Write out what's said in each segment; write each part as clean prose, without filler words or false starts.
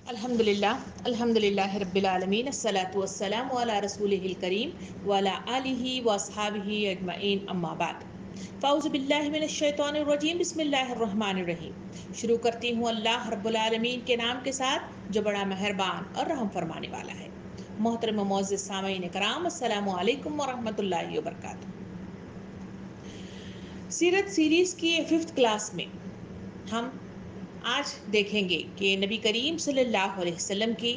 الحمدللہ رب العالمین الصلاۃ والسلام علی رسولہ الکریم وعلی آلہ واصحابہ اجمعین اما بعد فاعوذ باللہ من الشیطان الرجیم بسم اللہ الرحمن الرحیم شروع کرتی ہوں اللہ رب العالمین کے نام کے ساتھ جو بڑا مہربان اور رحم فرمانے والا ہے۔ محترم و معزز سامعین کرام، السلام علیکم ورحمۃ اللہ وبرکاتہ۔ سیرت سیریز کی 5th کلاس میں ہم آج دیکھیں گے کہ نبی کریم صلی اللہ علیہ وسلم کی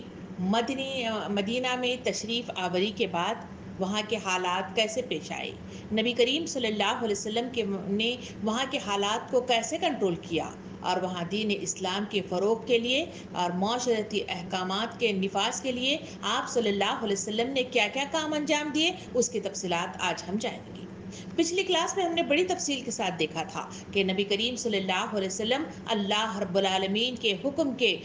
مدینہ میں تشریف آوری کے بعد وہاں کے حالات کیسے پیش آئے، نبی کریم صلی اللہ علیہ وسلم نے وہاں کے حالات کو کیسے کنٹرول کیا، اور وہاں دین اسلام کے فروغ کے لیے اور معاشرتی احکامات کے نفاذ کے لیے آپ صلی اللہ علیہ وسلم نے کیا کیا کام انجام دیے، اس کی تفصیلات آج ہم جانیں گے۔ پچھلی کلاس میں ہم نے بڑی تفصیل کے ساتھ دیکھا تھا کہ نبی کریم صلی اللہ علیہ وسلم اللہ رب العالمین کے حکم کے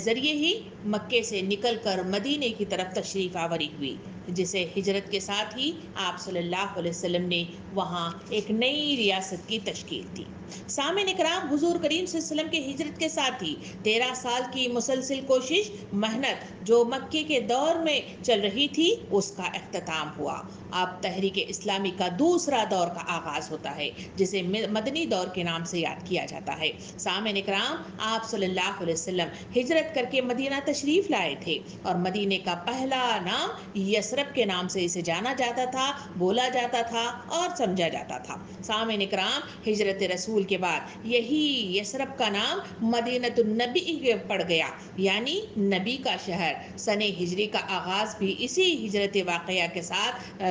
ذریعے ہی مکے سے نکل کر مدینے کی طرف تشریف آوری ہوئی، جسے ہجرت کے ساتھ ہی آپ صلی اللہ علیہ وسلم نے وہاں ایک نئی ریاست کی تشکیل دی۔ سامعین اکرام، حضور کریم صلی اللہ علیہ وسلم کے ہجرت کے ساتھ ہی 13 سال کی مسلسل کوشش محنت جو مکے کے دور میں چل رہی تھی اس کا اختتام ہوا۔ اب تحریک اسلامی کا دوسرا دور کا آغاز ہوتا ہے، جسے مدنی دور کے نام سے یاد کیا جاتا ہے۔ سامعین اکرام، آپ صلی اللہ علیہ وسلم ہجرت کر کے مدینہ تشریف لائے تھے، اور مدینے کا پہلا نام یثرب کے نام سے اسے جانا جاتا تھا، بولا جاتا تھا اور سمجھا جاتا تھا۔ سامعین اکرام، ہجرت رسول کے بعد یہی یثرب کا نام مدینۃ النبی پڑ گیا، یعنی نبی کا شہر۔ سن ہجری کا آغاز بھی اسی ہجرت واقعہ کے ساتھ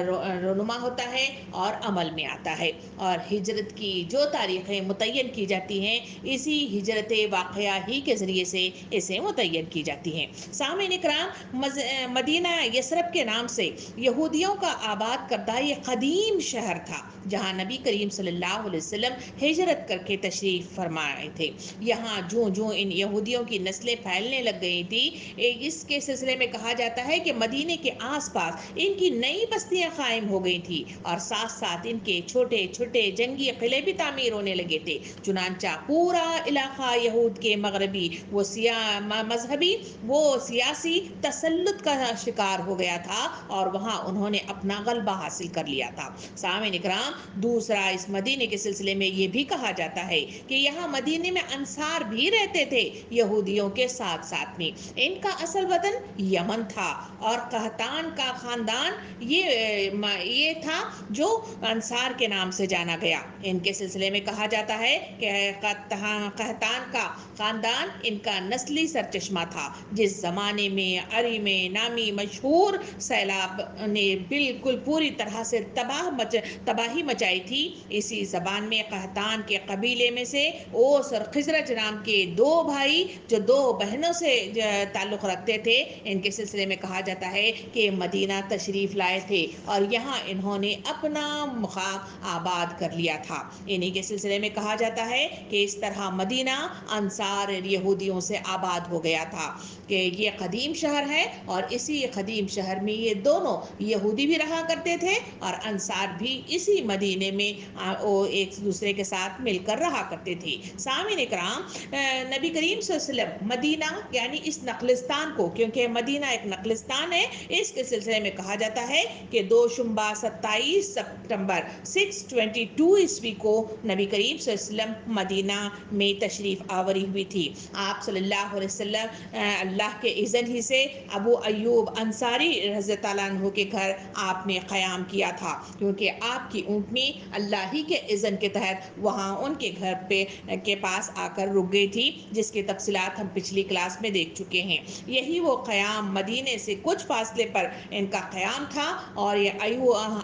رونما ہوتا ہے اور عمل میں آتا ہے، اور ہجرت کی جو تاریخیں متعین کی جاتی ہیں اسی ہجرت واقعہ ہی کے ذریعے سے اسے متعین کی جاتی ہیں۔ سامعین اکرام، مدینہ یثرب کے نام سے یہودیوں کا آباد کردہ یہ قدیم شہر تھا، جہاں نبی کریم صلی اللہ علیہ وسلم ہجرت کر کے تشریف فرمائے تھے۔ یہاں جوں ان یہودیوں کی نسلیں پھیلنے لگ گئی تھی، اس کے سلسلے میں کہا جاتا ہے کہ مدینے کے آس پاس ان کی نئی بستیاں قائم ہو گئی تھی، اور ساتھ ساتھ ان کے چھوٹے چھوٹے جنگی قلعے بھی تعمیر ہونے لگے تھے۔ چنانچہ پورا علاقہ یہود کے مغربی مذہبی سیاسی تسلط کا شکار ہو گیا تھا، اور وہاں انہوں نے اپنا غلبہ حاصل کر لیا تھا۔ سامعین اکرام، دوسرا اس مدینے کے سلسلے میں یہ بھی کہا جاتا ہے کہ یہاں مدینے میں انصار بھی رہتے تھے یہودیوں کے ساتھ ساتھ میں۔ ان کا اصل وطن یمن تھا، اور قحطان کا خاندان یہ تھا جو انصار کے نام سے جانا گیا۔ ان کے سلسلے میں کہا جاتا ہے کہ قحطان کا خاندان ان کا نسلی سرچشمہ تھا۔ جس زمانے میں عری میں نامی مشہور سیلاب نے بالکل پوری طرح سے تباہی مچائی تھی، اسی زبان میں قحطان کے قبیلے میں سے اوس اور خزرج نام کے 2 بھائی جو 2 بہنوں سے تعلق رکھتے تھے، ان کے سلسلے میں کہا جاتا ہے کہ مدینہ تشریف لائے تھے، اور یہاں انہوں نے اپنا مقام آباد کر لیا تھا۔ انہی کے سلسلے میں کہا جاتا ہے کہ اس طرح مدینہ انصار یہودیوں سے آباد ہو گیا تھا، کہ یہ قدیم شہر ہے، اور اسی قدیم شہر میں یہ دونوں یہودی بھی رہا کرتے تھے اور انصار بھی اسی مدینے میں ایک دوسرے کے ساتھ مل کر رہا کرتے تھے۔ سامعین اکرام، نبی کریم صلی اللہ علیہ وسلم مدینہ یعنی اس نقلستان کو، کیونکہ مدینہ ایک نقلستان ہے، اس کے سلسلے میں کہا جاتا ہے کہ 2 شنبہ 27 ستمبر 622 عیسوی کو نبی کریم صلی اللہ علیہ وسلم مدینہ میں تشریف آوری ہوئی تھی۔ آپ صلی اللہ علیہ وسلم اللہ کے اذن ہی سے ابو ایوب انصاری رضی اللہ عنہ کے گھر آپ نے قیام کیا تھا، کیونکہ آپ کی اونٹنی اللہ ہی کے اذن کے تحت وہاں ان کے گھر کے پاس آ کر رک گئی تھی، جس کی تفصیلات ہم پچھلی کلاس میں دیکھ چکے ہیں۔ یہی وہ قیام مدینے سے کچھ فاصلے پر ان کا قیام تھا، اور یہ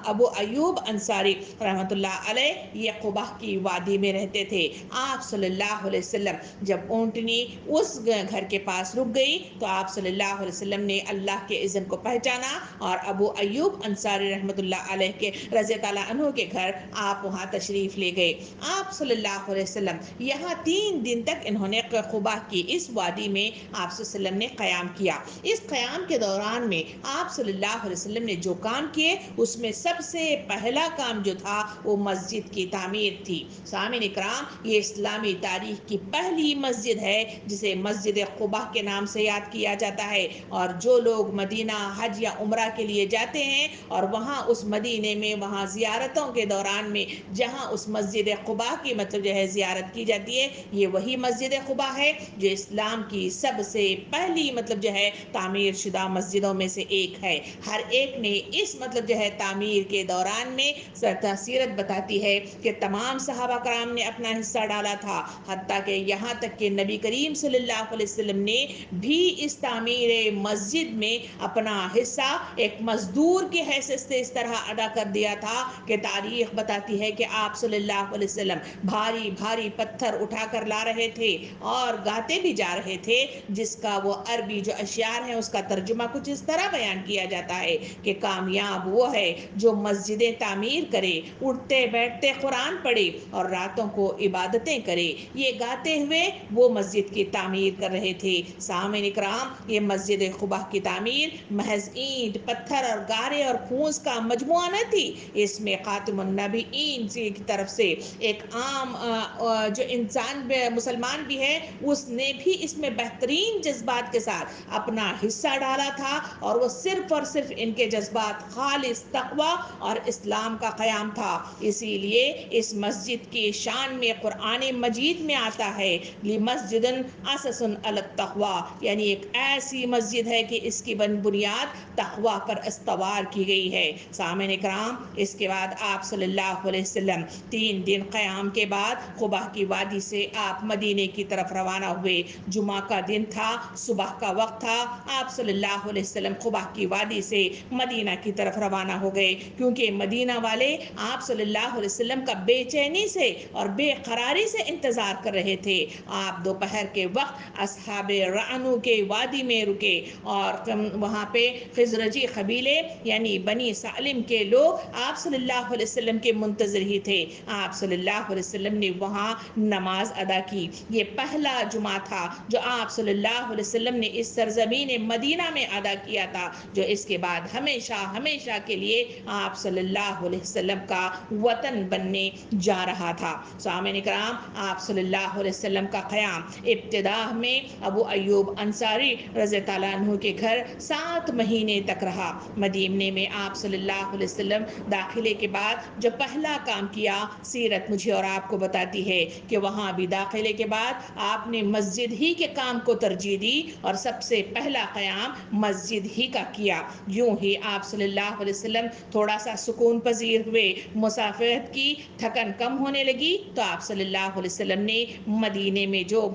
ابو ایوب انصاری رحمۃ اللہ علیہ یہ قبا کی وادی میں رہتے تھے۔ آپ صلی اللہ علیہ وسلم جب اونٹنی اس گھر کے پاس رک گئی تو آپ صلی اللہ علیہ وسلم نے اللہ کے اذن کو پہچانا، اور ابو ایوب انصاری رحمۃ اللہ علیہ کے رضی اللہ عنہ عنہ کے گھر آپ وہاں تشریف لے گئے. آپ صلی اللہ علیہ وسلم یہاں 3 دن تک انہوں نے قباء کی اس وادی میں آپ صلی اللہ علیہ وسلم نے قیام کیا. اس قیام کے دوران میں آپ صلی اللہ علیہ وسلم نے جو کام کیے اس میں سب سے پہلا کام جو تھا وہ مسجد کی تعمیر تھی. سامعین اکرام، یہ اسلامی تاریخ کی پہلی مسجد ہے جسے مسجد قباء کے نام سے یاد کیا جاتا ہے. اور جو لوگ مدینہ حج یا عمرہ کے لیے جاتے ہیں اور وہاں اس مدینے میں وہاں زیارتوں کے دوران میں جہاں اس مسجد قباء کی مطلب جو ہے زیارت کی جاتی ہے، یہ وہی مسجد قباء ہے جو اسلام کی سب سے پہلی مطلب جو ہے تعمیر شدہ مسجدوں میں سے ایک ہے. ہر ایک نے اس مطلب جو ہے تعمیر کے دوران میں سیرت بتاتی ہے کہ تمام صحابہ کرام نے اپنا حصہ ڈالا تھا، حتیٰ کہ یہاں تک کہ نبی کریم صلی اللہ علیہ وسلم نے بھی اس تعمیر مسجد میں اپنا حصہ ایک مزدور کی حیثیت سے اس طرح ادا کر دیا تھا کہ تاریخ بتاتی ہے کہ آپ صلی اللہ علیہ وسلم بھاری بھاری پتھر اٹھا کر لا رہے تھے اور گاتے بھی جا رہے تھے، جس کا وہ عربی جو اشعار ہیں اس کا ترجمہ کچھ اس طرح بیان کیا جاتا ہے کہ کامیاب وہ ہے جو مسجدیں تعمیر کرے، اٹھتے بیٹھتے قرآن پڑھے اور راتوں کو عبادتیں کرے. یہ گاتے ہوئے وہ مسجد کی تعمیر کر رہے تھے. سامعین اکرام، یہ مسجد قباء کی تعمیر محض اینٹ پتھر اور گارے اور پھوس کا مجموعہ نہ تھی. اس میں خاتم النبیین کی طرف سے ایک عام جو انسان مسلمان بھی ہے اس نے بھی اس میں بہترین جذبات کے ساتھ اپنا حصہ ڈالا تھا، اور وہ صرف اور صرف ان کے جذبات خالص تقوی اور اسلام کا قیام تھا. اسی لیے اس مسجد کی شان میں قرآن مجید میں آتا ہے لِمَسْجِدٍ أَسَّسٌ عَلَى التَّقْوَىٰ، یعنی ایک ایسی مسجد ہے کہ اس کی بنیاد تقوی پر استوار کی گئی ہے. سامعین اکرام، اس کے بعد آپ صلی اللہ علیہ وسلم 3 دن قیام کے بعد قباء کی وادی سے آپ مدینے کی طرف روانہ ہوئے. جمعہ کا دن تھا، صبح کا وقت تھا. آپ صلی اللہ علیہ وسلم قباء کی وادی سے مدینہ کی طرف روانہ ہو گئے، کیونکہ مدینہ والے آپ صلی اللہ علیہ وسلم کا بے چینی سے اور بے قراری سے انتظار کر رہے تھے. آپ دوپہر کے وقت اصحاب رعنو کے وادی میں رکے اور وہاں پہ خزرجی قبیلے یعنی بنی سالم کے لوگ آپ صلی اللہ علیہ وسلم کے منتظر ہی تھے. آپ صلی اللہ علیہ وسلم نے وہاں نماز ادا کی. یہ پہلا جمعہ تھا جو آپ صلی اللہ علیہ وسلم نے اس سرزمین مدینہ میں ادا کیا تھا، جو اس کے بعد ہمیشہ ہمیشہ کے لیے آپ صلی اللہ علیہ وسلم کا وطن بننے جا رہا تھا. سامعین اکرام، آپ صلی اللہ علیہ وسلم کا قیام ابتدا میں ابو ایوب انصاری رضی اللہ عنہ کے گھر 7 مہینے تک رہا. مدینے میں آپ صلی اللہ علیہ وسلم داخلے کے بعد جو پہلا کام کیا، سیرت مجھے اور آپ کو بتاتی ہے کہ وہاں بھی داخلے کے بعد آپ نے مسجد ہی کے کام کو ترجیح دی اور سب سے پہلا قیام مسجد ہی کا کیا. یوں ہی آپ صلی اللہ علیہ وسلم تھوڑا سا سکون پذیر ہوئے، مسافرت کی تھکن کم ہونے لگی، تو آپ صلی اللہ علیہ وسلم نے مدینے میں جو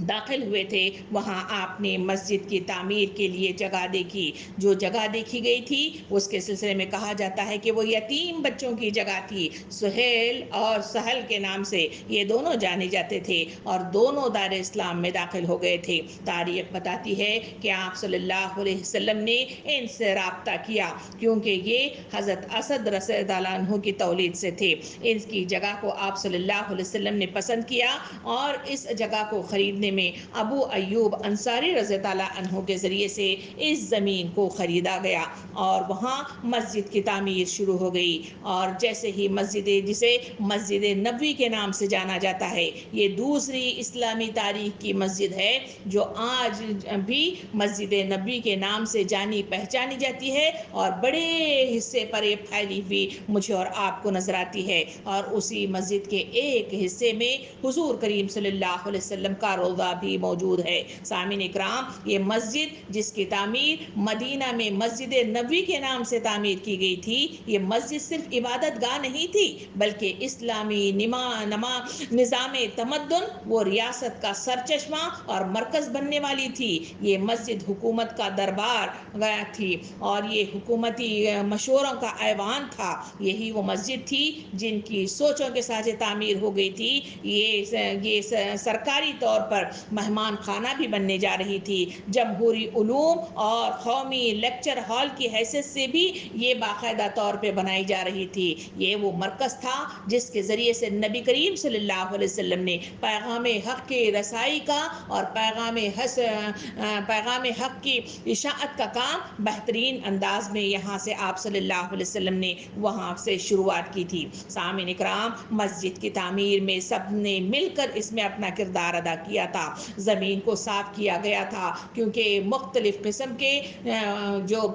داخل ہوئے تھے وہاں آپ نے مسجد کی تعمیر کے لیے جگہ دیکھی. جو جگہ دیکھی گئی تھی اس کے سلسلے میں کہا جاتا ہے کہ وہ یتیم بچوں کی جگہ تھی. سہیل اور سہل کے نام سے یہ دونوں جانے جاتے تھے اور دونوں دار اسلام میں داخل ہو گئے تھے. تاریخ بتاتی ہے کہ آپ صلی اللہ علیہ وسلم نے ان سے رابطہ کیا کیونکہ یہ حضرت اسد رضی اللہ عنہ کی تولید سے تھے. اس کی جگہ کو آپ صلی اللہ علیہ وسلم نے پسند کیا اور اس جگہ کو خریدنے میں ابو ایوب انصاری رضی اللہ عنہ کے ذریعے سے اس زمین کو خریدا گیا اور وہاں مسجد کی تعمیر شروع ہو گئی. اور جیسے ہی مسجد جسے مسجد نبوی کے نام سے جانا جاتا ہے، یہ دوسری اسلامی تاریخ کی مسجد ہے جو آج بھی مسجد نبوی کے نام سے جانی پہچانی جاتی ہے اور بڑے حصے پر یہ پھیلی ہوئی مجھے اور آپ کو نظر آتی ہے. اور اسی مسجد کے ایک حصے میں حضور کریم صلی اللہ علیہ وسلم کا روضہ بھی موجود ہے. سامعین اکرام، یہ مسجد جس کی تعمیر مدینہ میں مسجد نبوی کے نام سے تعمیر کی گئی تھی، یہ مسجد صرف عبادت گاہ نہیں تھی بلکہ اسلامی نظام تمدن و ریاست کا سرچشمہ اور مرکز بننے والی تھی. یہ مسجد حکومت کا دربار گیا تھی اور یہ حکومتی مشوروں کا ایوان تھا. یہی وہ مسجد تھی جن کی سوچوں کے ساتھ تعمیر ہو گئی تھی. یہ سرکاری طور پر مہمان خانہ بھی بننے جا رہی تھی، جمہوری علوم اور قومی لیکچر ہال کی حیثیت سے بھی یہ باقاعدہ طور پہ بنائی جا رہی تھی۔ یہ وہ مرکز تھا جس کے ذریعے سے نبی کریم صلی اللہ علیہ وسلم نے پیغام حق کی رسائی کا اور پیغام حق کی اشاعت کا کام بہترین انداز میں یہاں سے آپ صلی اللہ علیہ وسلم نے وہاں سے شروعات کی تھی۔ سامعین اکرام، مسجد کی تعمیر میں سب نے مل کر اس میں اپنا کردار ادا کیا تھا۔ زمین کو صاف کیا گیا تھا کیونکہ مختلف قسم کے جو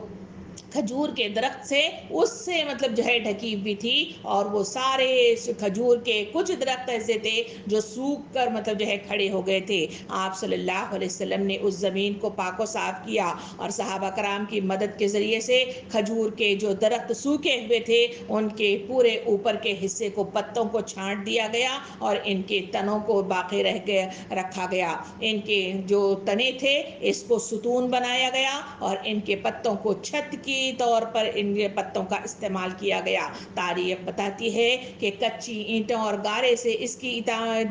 کھجور کے درخت سے اس سے مطلب جو ہے ڈھکی ہوئی تھی، اور وہ سارے کھجور کے کچھ درخت ایسے تھے جو سوکھ کر مطلب جو ہے کھڑے ہو گئے تھے۔ آپ صلی اللہ علیہ وسلم نے اس زمین کو پاک و صاف کیا اور صحابہ کرام کی مدد کے ذریعے سے کھجور کے جو درخت سوکھے ہوئے تھے ان کے پورے اوپر کے حصے کو پتوں کو چھانٹ دیا گیا اور ان کے تنوں کو باقی رکھا گیا۔ ان کے جو تنے تھے اس کو ستون بنایا گیا اور ان کے پتوں کو چھت کی طور پر ان پتوں کا استعمال کیا گیا۔ تاریخ بتاتی ہے کہ کچی اینٹوں اور گارے سے اس کی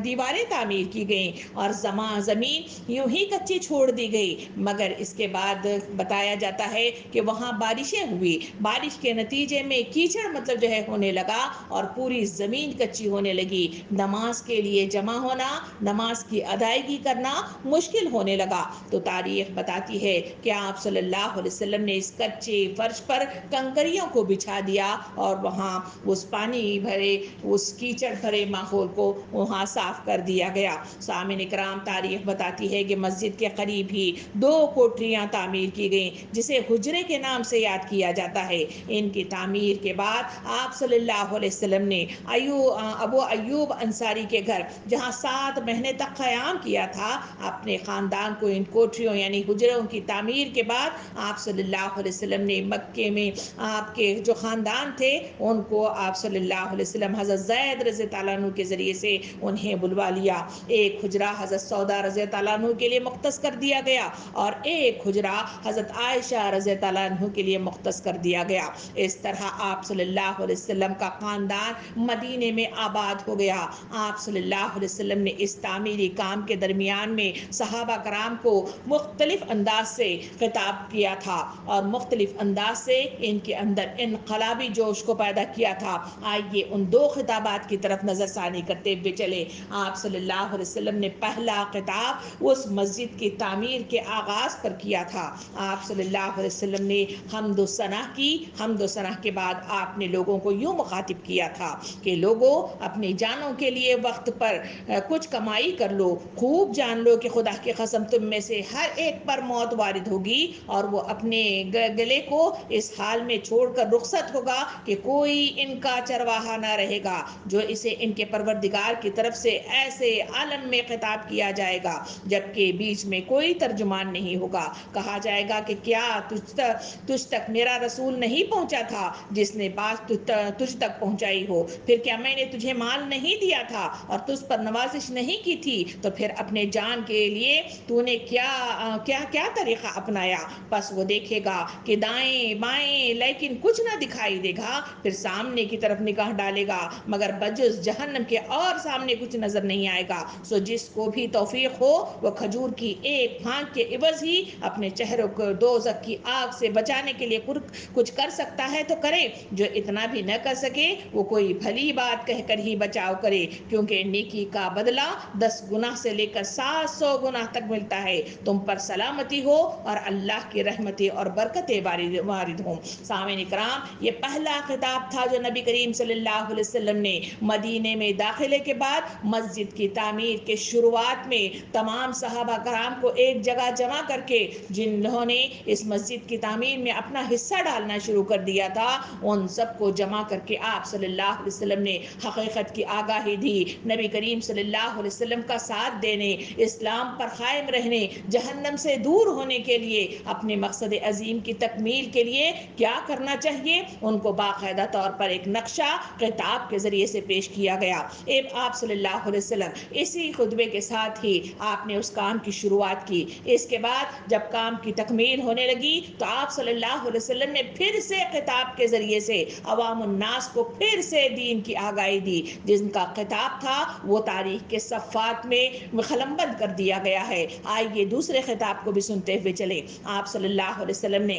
دیواریں تعمیر کی گئیں اور زمین یوں ہی کچی چھوڑ دی گئی، مگر اس کے بعد بتایا جاتا ہے کہ وہاں بارشیں ہوئی، بارش کے نتیجے میں کیچڑ مطلب جو ہے ہونے لگا اور پوری زمین کچی ہونے لگی۔ نماز کے لیے جمع ہونا، نماز کی ادائیگی کرنا مشکل ہونے لگا۔ تو تاریخ بتاتی ہے کہ آپ صلی اللہ علیہ وسلم نے اس کچے فرش پر کنکریوں کو بچھا دیا اور وہاں اس پانی بھرے، اس کیچڑ بھرے ماحول کو وہاں صاف کر دیا گیا۔ سامعین اکرام، تاریخ بتاتی ہے کہ مسجد کے قریب ہی 2 کوٹریاں تعمیر کی گئیں جسے حجرے کے نام سے یاد کیا جاتا ہے۔ ان کی تعمیر کے بعد آپ صلی اللہ علیہ وسلم نے ابو ایوب انصاری کے گھر، جہاں 7 مہینے تک قیام کیا تھا، اپنے خاندان کو ان کوٹریوں یعنی حجروں کی تعمیر کے بعد آپ صلی اللہ علیہ وسلم نے مکے میں آپ کے جو خاندان تھے ان کو آپ صلی اللہ علیہ وسلم حضرت زید رضی اللہ عنہ کے ذریعے سے انہیں بلوا لیا۔ ایک حجرہ حضرت سودا رضی اللہ عنہ کے لیے مختص کر دیا گیا اور ایک حجرہ حضرت عائشہ رضی اللہ عنہ کے لیے مختص کر دیا گیا۔ اس طرح آپ صلی اللہ علیہ وسلم کا خاندان مدینے میں آباد ہو گیا۔ آپ صلی اللہ علیہ وسلم نے اس تعمیری کام کے درمیان میں صحابہ کرام کو مختلف انداز سے خطاب کیا تھا اور مختلف انداز سے ان کے اندر انقلابی جوش کو پیدا کیا تھا۔ آئیے ان 2 خطابات کی طرف نظر ثانی کرتے ہوئے چلے۔ آپ صلی اللہ علیہ وسلم نے پہلا خطاب اس مسجد کی تعمیر کے آغاز پر کیا تھا۔ آپ صلی اللہ علیہ وسلم نے حمد و ثنا کی۔ حمد و ثنا کے بعد آپ نے لوگوں کو یوں مخاطب کیا تھا کہ لوگوں، اپنی جانوں کے لیے وقت پر کچھ کمائی کر لو، خوب جان لو کہ خدا کی قسم تم میں سے ہر ایک پر موت وارد ہوگی اور وہ اپنے گلے کو اس حال میں چھوڑ کر رخصت ہوگا کہ کوئی ان کا چرواہا نہ رہے گا جو اسے ان کے پروردگار کی طرف سے ایسے عالم میں خطاب کیا جائے گا جبکہ بیچ میں کوئی ترجمان نہیں ہوگا۔ کہا جائے گا کہ کیا تجھ تک میرا رسول نہیں پہنچا تھا جس نے بات تجھ تک پہنچائی ہو؟ پھر کیا میں نے تجھے مال نہیں دیا تھا اور تجھ پر نوازش نہیں کی تھی؟ تو پھر اپنے جان کے لیے تو نے کیا طریقہ اپنایا؟ بس وہ دیکھے گا کہ دائیں بائیں لیکن کچھ نہ دکھائی دے گا، پھر سامنے کی طرف نگاہ ڈالے گا مگر بجز جہنم کے اور سامنے کچھ نظر نہیں آئے گا۔ سو جس کو بھی توفیق ہو وہ کھجور کی ایک پھانک کے عوض ہی اپنے چہروں کو دوزخ کی آگ سے بچانے کے لیے کچھ کر سکتا ہے تو کرے، جو اتنا بھی نہ کر سکے وہ کوئی بھلی بات کہہ کر ہی بچاؤ کرے، کیونکہ نیکی کا بدلہ 10 گناہ سے لے کر 700 گناہ تک ملتا ہے۔ تم پر سلامتی ہو اور اللہ کی رحمتیں اور برکتیں وارد ہوں۔ سامعین اکرام، یہ پہلا خطاب تھا جو نبی کریم صلی اللہ علیہ وسلم نے مدینے میں داخلے کے بعد مسجد کی تعمیر کے شروعات میں تمام صحابہ کرام کو ایک جگہ جمع کر کے، جنہوں نے اس مسجد کی تعمیر میں اپنا حصہ ڈالنا شروع کر دیا تھا، ان سب کو جمع کر کے آپ صلی اللہ علیہ وسلم نے حقیقت کی آگاہی دی۔ نبی کریم صلی اللہ علیہ وسلم کا ساتھ دینے، اسلام پر قائم رہنے، جہنم سے دور ہونے کے لیے اپنے مقصد عظیم کی تکمیل کے لیے کیا کرنا چاہیے، ان کو باقاعدہ طور پر ایک نقشہ خطاب کے ذریعے سے پیش کیا گیا۔ آپ صلی اللہ علیہ وسلم اسی خطبے کے ساتھ ہی آپ نے اس کام کی شروعات کی۔ اس کے بعد جب کام کی تکمیل ہونے لگی تو آپ صلی اللہ علیہ وسلم نے پھر سے خطاب کے ذریعے سے عوام الناس کو پھر سے دین کی آگاہی دی، جن کا خطاب تھا وہ تاریخ کے صفحات میں قلم بند کر دیا گیا ہے۔ آئیے دوسرے خطاب کو بھی سنتے ہوئے چلیں۔ آپ صلی اللہ علیہ وسلم نے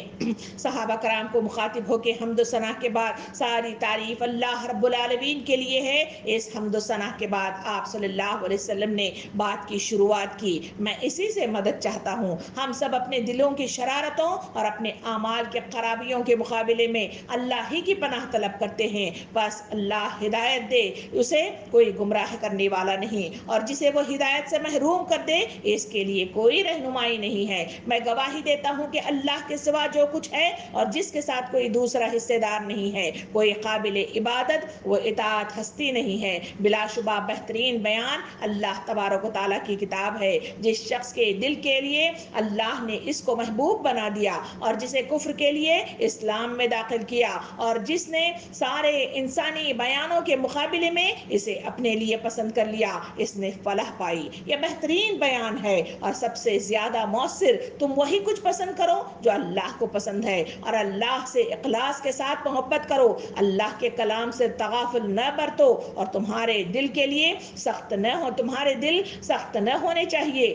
صحابہ کرام کو مخاطب ہو کے حمد و ثنا کے بعد ساری تعریف اللہ رب العالمین کے لیے ہے، اس حمد و ثنا کے بعد آپ صلی اللہ علیہ وسلم نے بات کی شروعات کی۔ میں اسی سے مدد چاہتا ہوں۔ ہم سب اپنے دلوں کی شرارتوں اور اپنے اعمال کے خرابیوں کے مقابلے میں اللہ ہی کی پناہ طلب کرتے ہیں، بس اللہ ہدایت دے، اسے کوئی گمراہ کرنے والا نہیں، اور جسے وہ ہدایت سے محروم کر دے اس کے لیے کوئی رہنمائی نہیں ہے۔ میں گواہی دیتا ہوں کہ اللہ کے سوا جو کچھ ہے اور جس کے ساتھ کوئی دوسرا حصے دار نہیں ہے، کوئی قابل عبادت و اطاعت ہستی نہیں ہے۔ بلا شبہ بہترین بیان اللہ تبارک و تعالیٰ کی کتاب ہے۔ جس شخص کے دل کے لیے اللہ نے اس کو محبوب بنا دیا اور جسے کفر کے لیے اسلام میں داخل کیا، اور جس نے سارے انسانی بیانوں کے مقابلے میں اسے اپنے لیے پسند کر لیا، اس نے فلاح پائی۔ یہ بہترین بیان ہے اور سب سے زیادہ مؤثر۔ تم وہی کچھ پسند کرو جو اللہ کو پسند ہے، اور اللہ سے اخلاص کے ساتھ محبت کرو، اللہ کے کلام سے تغافل نہ برتو، اور تمہارے دل کے لیے سخت نہ ہونے چاہیے،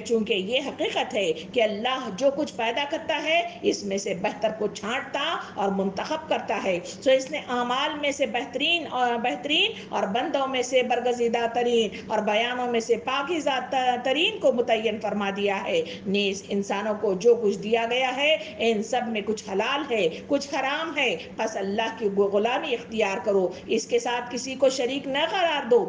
چونکہ یہ حقیقت ہے کہ اللہ جو کچھ پیدا کرتا ہے اس میں سے بہتر کو چھانٹتا اور منتخب کرتا ہے۔ سو اس نے اعمال میں سے بہترین اور بندوں میں سے برگزیدہ ترین اور بیانوں میں سے پاکیزہ ترین کو متعین فرما دیا ہے۔ نیز انسانوں کو جو کچھ دیا گیا ہے ان سب میں کچھ حلال ہے، کچھ حرام ہے، بس اللہ کی غلامی اختیار کرو، اس کے ساتھ کسی کو شریک نہ قرار دو،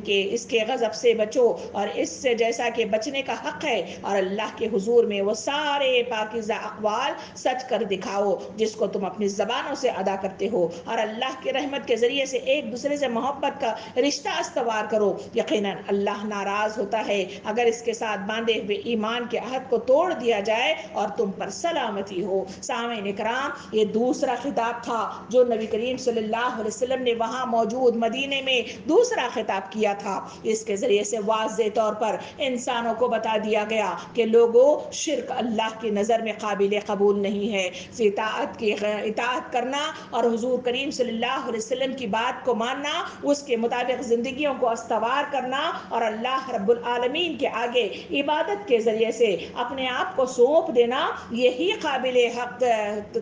اس کے غضب سے بچو اور اس سے جیسا کہ بچنے کا حق ہے، اور اللہ کے حضور میں وہ سارے پاکیزہ اقوال سچ کر دکھاؤ جس کو تم اپنی زبانوں سے ادا کرتے ہو، اور اللہ کی رحمت کے ذریعے سے ایک دوسرے سے محبت کا رشتہ استوار کرو۔ یقیناً اللہ ناراض ہوتا ہے اگر اس کے ساتھ باندھے ہوئے ایمان کے عہد کو توڑ دیا جائے اور تم پر سلامتی ہو۔ سامعین اکرام، یہ دوسرا خطاب تھا جو نبی کریم صلی اللہ علیہ وسلم نے وہاں موجود مدینے میں دوسرا خطاب کیا تھا۔ اس کے ذریعے سے واضح طور پر انسانوں کو بتا دیا گیا کہ لوگوں، شرک اللہ کی نظر میں قابل قبول نہیں ہے۔ اطاعت کرنا اور حضور کریم صلی اللہ علیہ وسلم کی بات کو ماننا، اس کے مطابق زندگیوں کو استوار کرنا اور اللہ رب العالمین کے آگے عبادت کے ذریعے سے اپنے آپ کو سونپ دینا، یہی قابل حق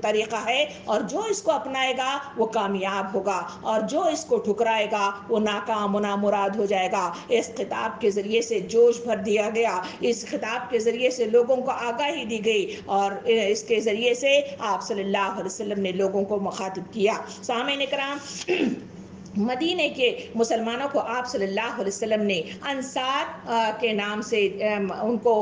طریقہ ہے، اور جو اس کو اپنائے گا وہ کامیاب ہوگا، اور جو اس کو ٹھکرائے گا وہ ناکام و نامراد ہو جائے گا۔ اس خطاب کے ذریعے سے جوش بھر دیا گیا، اس خطاب کے ذریعے سے لوگوں کو آگاہی دی گئی، اور اس کے ذریعے سے آپ صلی اللہ علیہ وسلم نے لوگوں کو مخاطب کیا۔ سامعین کرام، مدینے کے مسلمانوں کو آپ صلی اللہ علیہ وسلم نے انصار کے نام سے ان کو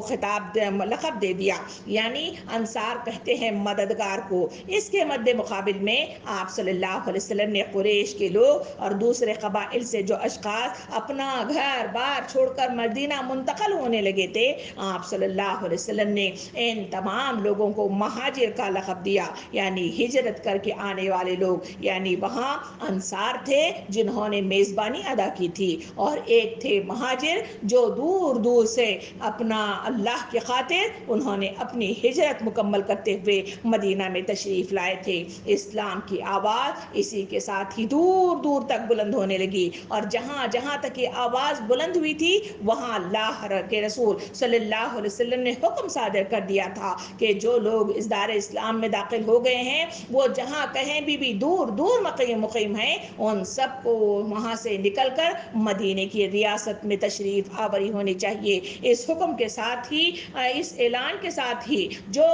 لقب دے دیا، یعنی انصار کہتے ہیں مددگار کو۔ اس کے مد مقابل میں آپ صلی اللہ علیہ وسلم نے قریش کے لوگ اور دوسرے قبائل سے جو اشخاص اپنا گھر بار چھوڑ کر مدینہ منتقل ہونے لگے تھے، آپ صلی اللہ علیہ وسلم نے ان تمام لوگوں کو مہاجر کا لقب دیا، یعنی ہجرت کر کے آنے والے لوگ، یعنی وہاں انصار تھے جنہوں نے میزبانی ادا کی تھی، اور ایک تھے مہاجر جو دور دور سے اپنا اللہ کی خاطر انہوں نے اپنی ہجرت مکمل کرتے ہوئے مدینہ میں تشریف لائے تھے۔ اسلام کی آواز اسی کے ساتھ ہی دور دور تک بلند ہونے لگی، اور جہاں جہاں تک یہ آواز بلند ہوئی تھی وہاں اللہ کے رسول صلی اللہ علیہ وسلم نے حکم صادر کر دیا تھا کہ جو لوگ اس دار اسلام میں داخل ہو گئے ہیں وہ جہاں کہیں بھی دور دور مقیم ہیں، ان سب کو وہاں سے نکل کر مدینے کی ریاست میں تشریف آوری ہونی چاہیے۔ اس حکم کے ساتھ ہی، اس اعلان کے ساتھ ہی جو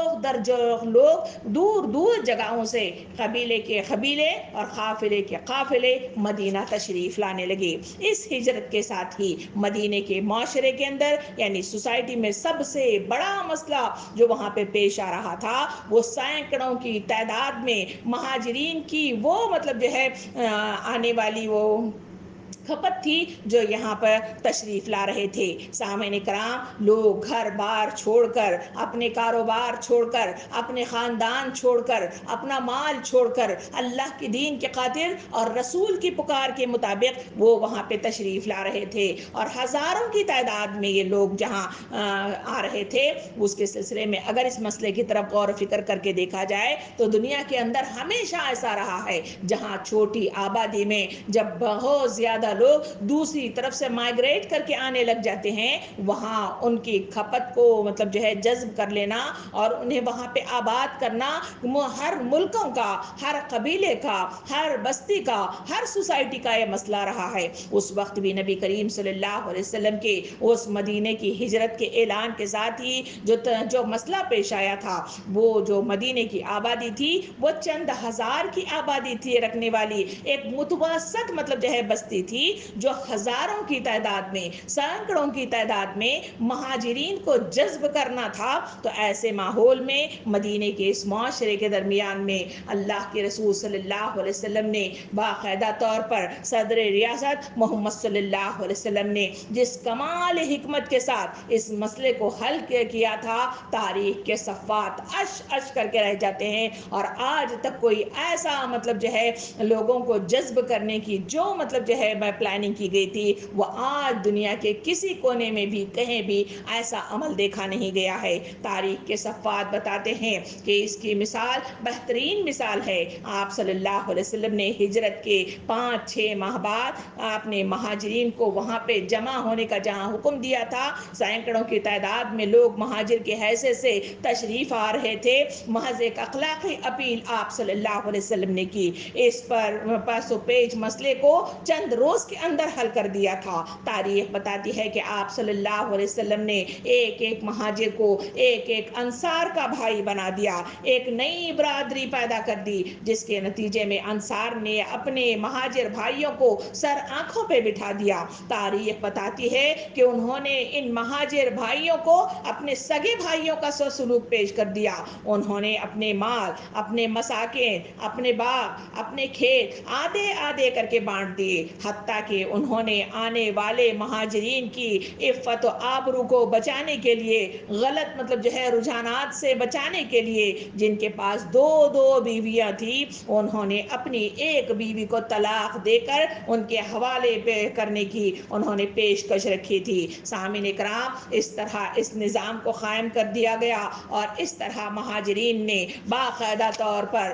لوگ دور دور جگہوں سے قبیلے کے قبیلے اور قافلے کے قافلے مدینہ تشریف لانے لگے۔ اس ہجرت کے ساتھ ہی مدینے کے معاشرے کے اندر، یعنی سوسائٹی میں سب سے بڑا مسئلہ جو وہاں پہ پیش آ رہا تھا وہ سینکڑوں کی تعداد میں مہاجرین کی وہ جو ہے آنے والی وہ کھپت تھی جو یہاں پر تشریف لا رہے تھے۔ سامعین کرام، لوگ گھر بار چھوڑ کر، اپنے کاروبار چھوڑ کر، اپنے خاندان چھوڑ کر، اپنا مال چھوڑ کر، اللہ کے دین کے خاطر اور رسول کی پکار کے مطابق وہ وہاں پہ تشریف لا رہے تھے، اور ہزاروں کی تعداد میں یہ لوگ جہاں آ رہے تھے، اس کے سلسلے میں اگر اس مسئلے کی طرف غور و فکر کر کے دیکھا جائے تو دنیا کے اندر ہمیشہ ایسا رہا ہے جہاں چھوٹی آبادی میں جب بہت زیادہ لوگ دوسری طرف سے مائگریٹ کر کے آنے لگ جاتے ہیں، وہاں ان کی کھپت کو مطلب جو ہے جذب کر لینا اور انہیں وہاں پہ آباد کرنا ہر ملکوں کا، ہر قبیلے کا، ہر بستی کا، ہر سوسائٹی کا یہ مسئلہ رہا ہے۔ اس وقت بھی نبی کریم صلی اللہ علیہ وسلم کے اس مدینے کی ہجرت کے اعلان کے ساتھ ہی جو مسئلہ پیش آیا تھا، وہ جو مدینے کی آبادی تھی وہ چند ہزار کی آبادی تھی رکھنے والی ایک متوسط مطلب جو ہے بستی تھی، جو ہزاروں کی تعداد میں، سینکڑوں کی تعداد میں مہاجرین کو جذب کرنا تھا۔ تو ایسے ماحول میں مدینے کے اس معاشرے کے درمیان میں اللہ کے رسول صلی اللہ علیہ وسلم نے باقاعدہ طور پر صدر ریاست محمد صلی اللہ علیہ وسلم نے جس کمال حکمت کے ساتھ اس مسئلے کو حل کیا تھا، تاریخ کے صفحات اش اش کر کے رہ جاتے ہیں، اور آج تک کوئی ایسا مطلب جو ہے لوگوں کو جذب کرنے کی جو مطلب جو ہے پلاننگ کی گئی تھی، وہ آج دنیا کے کسی کونے میں بھی کہیں بھی ایسا عمل دیکھا نہیں گیا ہے۔ تاریخ کے صفحات بتاتے ہیں کہ اس کی مثال بہترین مثال ہے، آپ صلی اللہ علیہ وسلم نے ہجرت کے 5-6 ماہ بعد آپ نے مہاجرین کو وہاں پہ جمع ہونے کا جہاں حکم دیا تھا، سینکڑوں کی تعداد میں لوگ مہاجر کے حیثیت سے تشریف آ رہے تھے، محض ایک اخلاقی اپیل آپ صلی اللہ علیہ وسلم نے کی، اس پر پاس و پیچ مسئلے کو چند روز کے اندر حل کر دیا تھا۔ تاریخ بتاتی ہے کہ آپ صلی اللہ علیہ وسلم نے ایک ایک مہاجر کو ایک ایک انصار کا بھائی بنا دیا، ایک نئی برادری پیدا کر دی، جس کے نتیجے میں انصار نے اپنے مہاجر بھائیوں کو سر آنکھوں پہ بٹھا دیا۔ تاریخ بتاتی ہے کہ انہوں نے ان مہاجر بھائیوں کو اپنے سگے بھائیوں کا سلوک پیش کر دیا، انہوں نے اپنے مال، اپنے مساکن، اپنے باغ، اپنے کھیت آدھے آدھے کر کے بانٹ دیے، حتیٰ کہ انہوں نے آنے والے مہاجرین کی عفت و آبرو کو بچانے کے لیے، غلط مطلب جو ہے رجحانات سے بچانے کے لیے، جن کے پاس 2 بیویاں تھیں، انہوں نے اپنی ایک بیوی کو طلاق دے کر ان کے حوالے پہ کرنے کی انہوں نے پیشکش رکھی تھی۔ سامعین اکرام، اس طرح اس نظام کو قائم کر دیا گیا، اور اس طرح مہاجرین نے باقاعدہ طور پر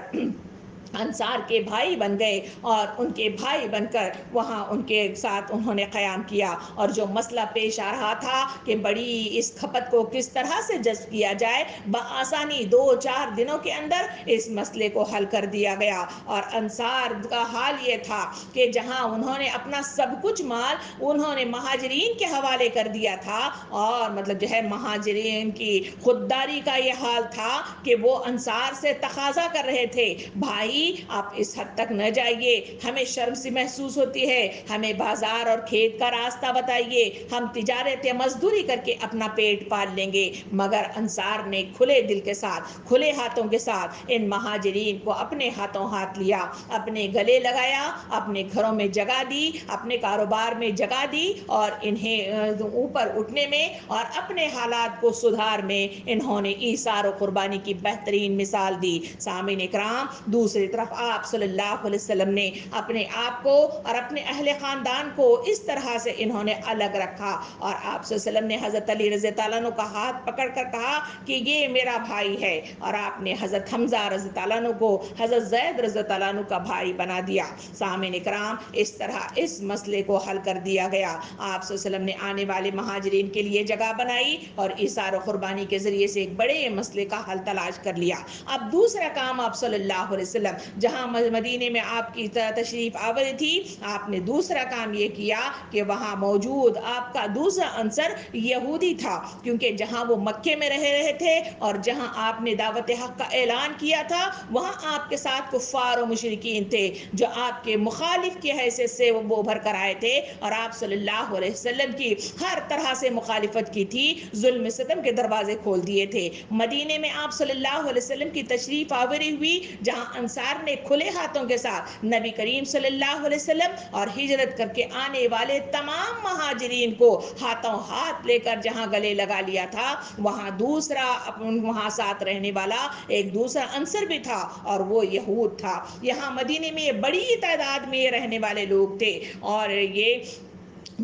انصار کے بھائی بن گئے، اور ان کے بھائی بن کر وہاں ان کے ساتھ انہوں نے قیام کیا، اور جو مسئلہ پیش آ رہا تھا کہ بڑی اس کھپت کو کس طرح سے جذب کیا جائے، بآسانی 2-4 دنوں کے اندر اس مسئلے کو حل کر دیا گیا۔ اور انصار کا حال یہ تھا کہ جہاں انہوں نے اپنا سب کچھ مال انہوں نے مہاجرین کے حوالے کر دیا تھا، اور مطلب جو ہے مہاجرین کی خودداری کا یہ حال تھا کہ وہ انصار سے تقاضا کر رہے تھے، بھائی آپ اس حد تک نہ جائیے، ہمیں شرم سی محسوس ہوتی ہے، ہمیں بازار اور کھیت کا راستہ بتائیے، ہم تجارت یا مزدوری کر کے اپنا پیٹ پال لیں گے۔ مگر انصار نے کھلے دل کے ساتھ، کھلے ہاتھوں کے ساتھ ان مہاجرین کو اپنے ہاتھوں ہاتھ لیا، اپنے گلے لگایا، اپنے گھروں میں جگہ دی، اپنے کاروبار میں جگہ دی، اور انہیں اوپر اٹھنے میں اور اپنے حالات کو سدھار میں انہوں نے ایثار و قربانی کی بہترین مثال دی۔ سامعین اکرام، دوسری طرف آپ صلی اللہ علیہ وسلم نے اپنے آپ کو اور اپنے اہل خاندان کو اس طرح سے انہوں نے الگ رکھا، اور آپ صلی اللہ علیہ وسلم نے حضرت علی رضی اللہ عنہ کا ہاتھ پکڑ کر کہا کہ یہ میرا بھائی ہے، اور آپ نے حضرت حمزہ رضی اللہ عنہ کو حضرت زید رضی اللہ عنہ کا بھائی بنا دیا۔ سامعین اکرام، اس طرح اس مسئلے کو حل کر دیا گیا۔ آپ صلی اللہ علیہ وسلم نے آنے والے مہاجرین کے لیے جگہ بنائی، اور ایثار و قربانی کے ذریعے سے ایک بڑے مسئلے کا حل تلاش کر لیا۔ اب دوسرا کام آپ صلی اللہ علیہ وسلم جہاں مدینے میں آپ کی تشریف آوری تھی، آپ نے دوسرا کام یہ کیا کہ وہاں موجود آپ کا دوسرا عنصر یہودی تھا، کیونکہ جہاں وہ مکے میں رہ رہے تھے اور جہاں آپ نے دعوت حق کا اعلان کیا تھا، وہاں آپ کے ساتھ کفار و مشرکین تھے جو آپ کے مخالف کی حیثیت سے وہ ابھر کر آئے تھے، اور آپ صلی اللہ علیہ وسلم کی ہر طرح سے مخالفت کی تھی، ظلم ستم کے دروازے کھول دیے تھے۔ مدینے میں آپ صلی اللہ علیہ وسلم کی تشریف آوری ہوئی، جہاں انصار سرکار نے کھلے ہاتھوں کے ساتھ نبی کریم صلی اللہ علیہ وسلم اور ہجرت کر کے آنے والے تمام مہاجرین کو ہاتھوں ہاتھ لے کر جہاں گلے لگا لیا تھا، وہاں ساتھ رہنے والا ایک دوسرا عنصر بھی تھا، اور وہ یہود تھا۔ یہاں مدینے میں بڑی تعداد میں رہنے والے لوگ تھے، اور یہ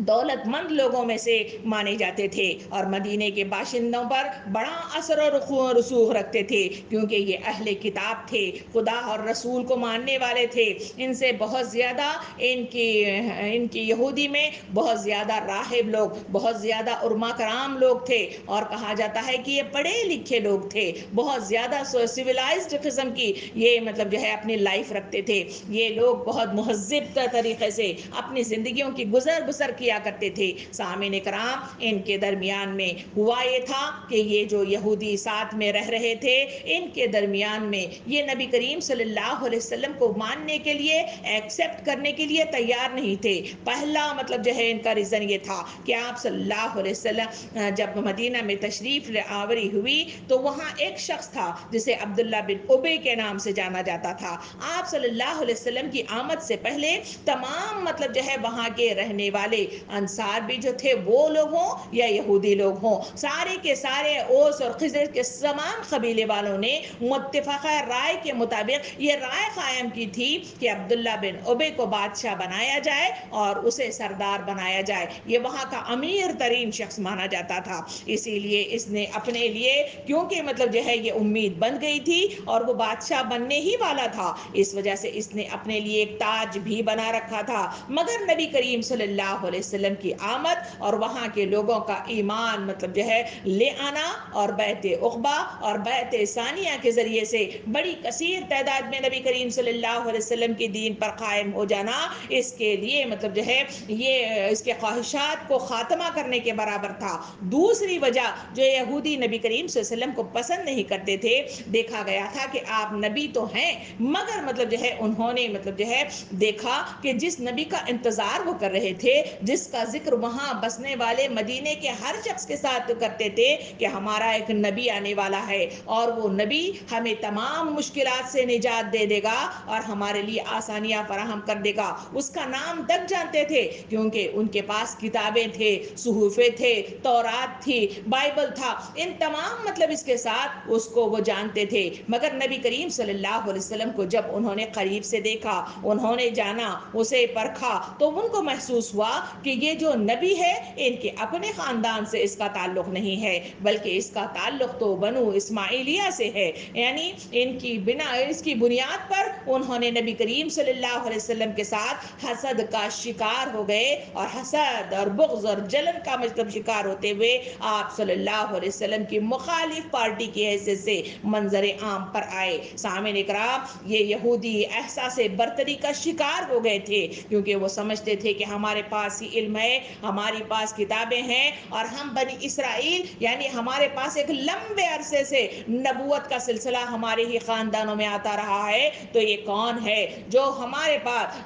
دولت مند لوگوں میں سے مانے جاتے تھے، اور مدینے کے باشندوں پر بڑا اثر و رسوخ رکھتے تھے، کیونکہ یہ اہل کتاب تھے، خدا اور رسول کو ماننے والے تھے۔ ان سے بہت زیادہ ان کی یہودی میں بہت زیادہ راہب لوگ، بہت زیادہ علماء کرام لوگ تھے، اور کہا جاتا ہے کہ یہ پڑھے لکھے لوگ تھے، بہت زیادہ سیولائزڈ قسم کی یہ مطلب جو ہے اپنی لائف رکھتے تھے۔ یہ لوگ بہت مہذب طریقے سے اپنی زندگیوں کی گزر بسر کیا کرتے تھے۔ سامعین کرام، ان کے درمیان میں ہوا یہ تھا کہ یہ جو یہودی ساتھ میں رہ رہے تھے، ان کے درمیان میں یہ نبی کریم صلی اللہ علیہ وسلم کو ماننے کے لیے، ایکسپٹ کرنے کے لیے تیار نہیں تھے۔ پہلا مطلب جو ہے ان کا ریزن یہ تھا کہ آپ صلی اللہ علیہ وسلم جب مدینہ میں تشریف آوری ہوئی تو وہاں ایک شخص تھا جسے عبداللہ بن ابی کے نام سے جانا جاتا تھا۔ آپ صلی اللہ علیہ وسلم کی آمد سے پہلے تمام مطلب جو ہے وہاں کے رہنے والے انصار بھی جو تھے وہ لوگ ہوں یا یہودی لوگ ہوں، سارے کے سارے اوس اور خزر کے تمام قبیلے والوں نے متفقہ رائے کے مطابق یہ رائے قائم کی تھی کہ عبداللہ بن ابی کو بادشاہ بنایا جائے اور اسے سردار بنایا جائے۔ یہ وہاں کا امیر ترین شخص مانا جاتا تھا، اسی لیے اس نے اپنے لیے، کیونکہ مطلب جو ہے یہ امید بن گئی تھی اور وہ بادشاہ بننے ہی والا تھا، اس وجہ سے اس نے اپنے لیے ایک تاج بھی بنا رکھا تھا۔ مگر نبی کریم صلی اللہ علیہ وسلم کی آمد اور وہاں کے لوگوں کا ایمان مطلب جو ہے لے آنا اور بیعت عقبہ اور بیعت ثانیہ کے ذریعے سے بڑی کثیر تعداد میں نبی کریم صلی اللہ علیہ وسلم کی دین پر قائم ہو جانا، اس کے لیے مطلب جو ہے یہ اس کے خواہشات کو خاتمہ کرنے کے برابر تھا۔ دوسری وجہ جو یہودی نبی کریم صلی اللہ علیہ وسلم کو پسند نہیں کرتے تھے، دیکھا گیا تھا کہ آپ نبی تو ہیں مگر مطلب جو ہے انہوں نے مطلب جو ہے دیکھا کہ جس نبی کا انتظار وہ کر رہے تھے، جس کا ذکر وہاں بسنے والے مدینے کے ہر شخص کے ساتھ کرتے تھے کہ ہمارا ایک نبی آنے والا ہے اور وہ نبی ہمیں تمام مشکلات سے نجات دے دے گا اور ہمارے لیے آسانیاں فراہم کر دے گا، اس کا نام تک جانتے تھے، کیونکہ ان کے پاس کتابیں تھے، صحیفے تھے، تورات تھی، بائبل تھا، ان تمام مطلب اس کے ساتھ اس کو وہ جانتے تھے۔ مگر نبی کریم صلی اللہ علیہ وسلم کو جب انہوں نے قریب سے دیکھا، انہوں نے جانا، اسے پرکھا، تو ان کو محسوس ہوا کہ یہ جو نبی ہے ان کے اپنے خاندان سے اس کا تعلق نہیں ہے، بلکہ اس کا تعلق تو بنو اسماعیلیہ سے ہے، یعنی اس کی بنیاد پر انہوں نے نبی کریم صلی اللہ علیہ وسلم کے ساتھ حسد کا شکار ہو گئے، اور حسد اور بغض اور جلن کا مطلب شکار ہوتے ہوئے آپ صلی اللہ علیہ وسلم کی مخالف پارٹی کی حیثیت سے منظر عام پر آئے۔ سامعین اکرام، یہ یہودی احساس برتری کا شکار ہو گئے تھے، کیونکہ وہ سمجھتے تھے کہ ہمارے پاس ہی علم ہے، ہماری پاس کتابیں ہیں، اور ہم بنی اسرائیل یعنی ہمارے پاس ایک لمبے عرصے سے نبوت کا سلسلہ ہمارے ہی خاندانوں میں آتا رہا ہے، تو یہ کون ہے جو ہمارے پاس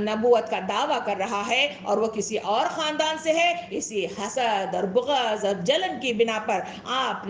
نبوت کا دعویٰ کر رہا ہے اور وہ کسی اور خاندان سے ہے؟ اسی حسد اور بغض اور جلن کی بنا پر آپ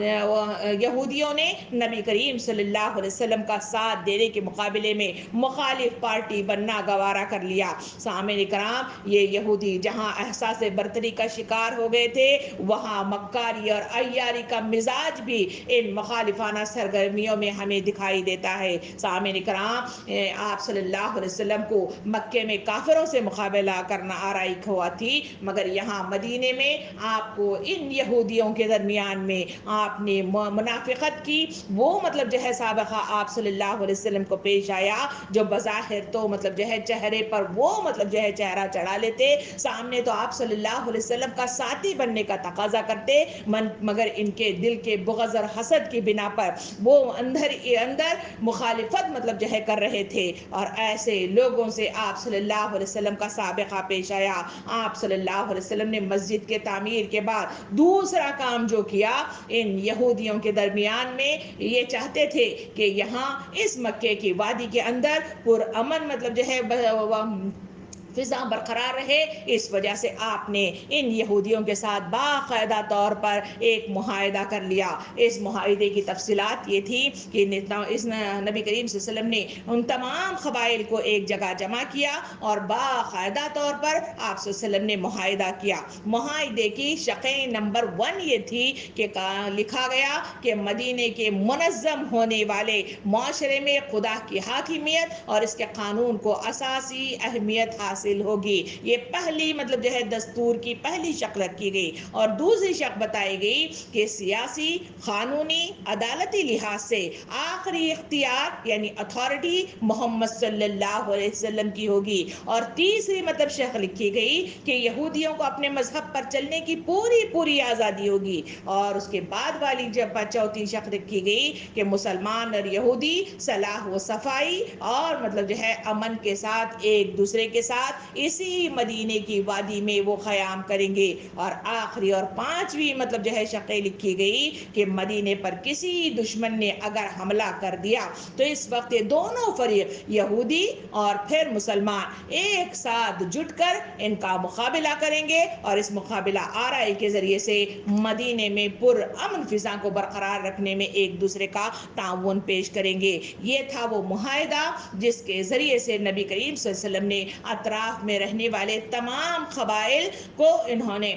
یہودیوں نے نبی کریم صلی اللہ علیہ وسلم کا ساتھ دینے کے مقابلے میں مخالف پارٹی بننا گوارا کر لیا۔ سامعین کرام، یہ یہودی جہاں احساس برتری کا شکار ہو گئے تھے، وہاں مکاری اور عیاری کا مزاج بھی ان مخالفانہ سرگرمیوں میں ہمیں دکھائی دیتا ہے۔ سامعین کرام، آپ صلی اللہ علیہ وسلم کو مکے میں کافروں سے مقابلہ کرنا آرائی ہوا تھی، مگر یہاں مدینے میں آپ کو ان یہودیوں کے درمیان میں آپ نے منافقت کی، وہ مطلب جو ہے سابقہ آپ صلی اللہ علیہ وسلم کو پیش آیا، جو بظاہر تو مطلب جو ہے چہرے پر وہ مطلب جو ہے چہرہ چڑھا لیتے، سامنے تو آپ صلی اللہ علیہ وسلم کا ساتھی بننے کا تقاضا کرتے، مگر ان کے دل کے بغض اور حسد کی بنا پر وہ اندر مخالفت مطلب جو ہے کر رہے تھے، اور ایسے لوگوں سے آپ صلی اللہ علیہ وسلم کا سابقہ پیش آیا۔ آپ صلی اللہ علیہ وسلم نے مسجد کے تعمیر کے بعد دوسرا کام جو کیا، ان یہودیوں کے درمیان میں یہ چاہتے تھے کہ یہاں اس مکے کی وادی کے اندر پرامن مطلب جو ہے فضا برقرار رہے، اس وجہ سے آپ نے ان یہودیوں کے ساتھ باقاعدہ طور پر ایک معاہدہ کر لیا۔ اس معاہدے کی تفصیلات یہ تھی کہ اس نبی کریم صلی اللہ علیہ وسلم نے ان تمام قبائل کو ایک جگہ جمع کیا اور باقاعدہ طور پر آپ صلی اللہ علیہ وسلم نے معاہدہ کیا۔ معاہدے کی شقیں نمبر 1 یہ تھی کہ لکھا گیا کہ مدینے کے منظم ہونے والے معاشرے میں خدا کی حاکمیت اور اس کے قانون کو اساسی اہمیت حاصل ہوگی۔ یہ پہلی دستور کی پہلی شق رکھی گئی، اور دوسری شق بتائی گئی کہ سیاسی، قانونی، عدالتی لحاظ سے آخری اختیار یعنی اتھارٹی محمد صلی اللہ علیہ وسلم کی ہوگی۔ اور تیسری شق لکھی گئی کہ یہودیوں کو اپنے مذہب پر چلنے کی پوری آزادی ہوگی۔ اور اس کے بعد والی چوتھی شق رکھی گئی کہ مسلمان اور یہودی صلاح و صفائی اور امن کے ساتھ ایک دوسرے کے ساتھ اسی مدینے کی وادی میں وہ قیام کریں گے۔ اور آخری اور پانچویں شقیں لکھی گئی کہ مدینے پر کسی دشمن نے اگر حملہ کر دیا تو اس وقت یہ دونوں فریق یہودی اور پھر مسلمان ایک ساتھ جٹ کر ان کا مقابلہ کریں گے، اور اس مقابلہ آرائی کے ذریعے سے مدینے میں امن فضا کو برقرار رکھنے میں ایک دوسرے کا تعاون پیش کریں گے۔ یہ تھا وہ معاہدہ جس کے ذریعے سے نبی کریم صلی اللہ علیہ وسلم نے اطراف میں رہنے والے تمام قبائل کو انہوں نے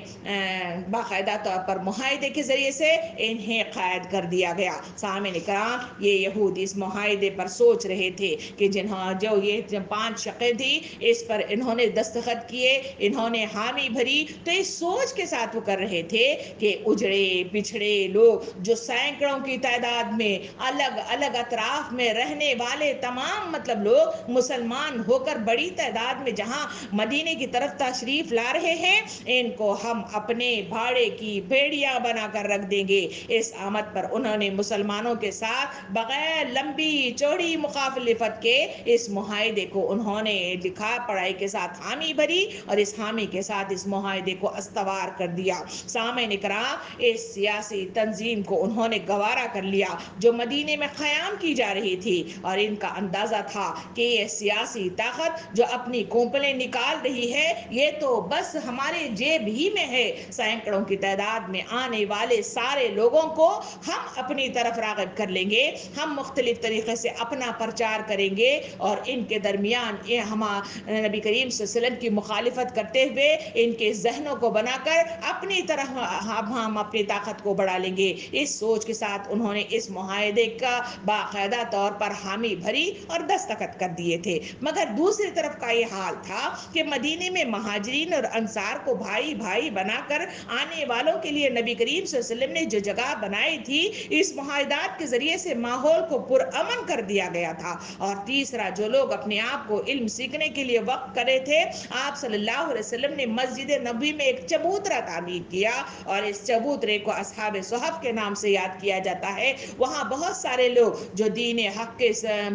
باقاعدہ طور پر معاہدے کے ذریعے سے انہیں قید کر دیا گیا۔ سامعین کرام، یہ یہود اس معاہدے پر سوچ رہے تھے کہ جو یہ 5 شقیں تھی اس پر انہوں نے دستخط کیے، انہوں نے حامی بھری، تو اس سوچ کے ساتھ وہ کر رہے تھے کہ اجڑے پچھڑے لوگ جو سینکڑوں کی تعداد میں الگ الگ اطراف میں رہنے والے تمام لوگ مسلمان ہو کر بڑی تعداد میں جہاں مدینے کی طرف تشریف لا رہے ہیں، ان کو ہم اپنے بھاڑے کی بھیڑیاں بنا کر رکھ دیں گے۔ اس آمد پر انہوں نے مسلمانوں کے ساتھ بغیر لمبی چوڑی مخالفت کے اس معاہدے کو انہوں نے لکھا پڑھائی کے ساتھ حامی بھری، اور اس حامی کے ساتھ اس معاہدے کو استوار کر دیا۔ سامعین کرام، اس سیاسی تنظیم کو انہوں نے گوارا کر لیا جو مدینے میں قیام کی جا رہی تھی، اور ان کا اندازہ تھا کہ یہ سیاسی طاقت جو اپنی کونپلیں نکال رہی ہے یہ تو بس ہمارے جیب ہی میں ہے، سینکڑوں کی تعداد میں آنے والے سارے لوگوں کو ہم اپنی طرف راغب کر لیں گے، ہم مختلف طریقے سے اپنا پرچار کریں گے، اور ان کے درمیان ہم نبی کریم صلی اللہ علیہ وسلم کی مخالفت کرتے ہوئے ان کے ذہنوں کو بنا کر اپنی طرف ہم اپنی طاقت کو بڑھا لیں گے۔ اس سوچ کے ساتھ انہوں نے اس معاہدے کا باقاعدہ طور پر حامی بھری اور دستخط کر دیے تھے۔ مگر دوسری طرف کا یہ حال تھا کہ مدینے میں مہاجرین اور انصار کو بھائی بھائی بنا کر آنے والوں کے لیے نبی کریم صلی اللہ علیہ وسلم نے جو جگہ بنائی تھی، اس معاہدات کے ذریعے سے ماحول کو پرامن کر دیا گیا تھا۔ اور تیسرا، جو لوگ اپنے آپ کو علم سیکھنے کے لیے وقف کرے تھے، آپ صلی اللہ علیہ وسلم نے مسجد نبوی میں ایک چبوترا تعمیر کیا، اور اس چبوترے کو اصحاب صحف کے نام سے یاد کیا جاتا ہے۔ وہاں بہت سارے لوگ جو دین حق کے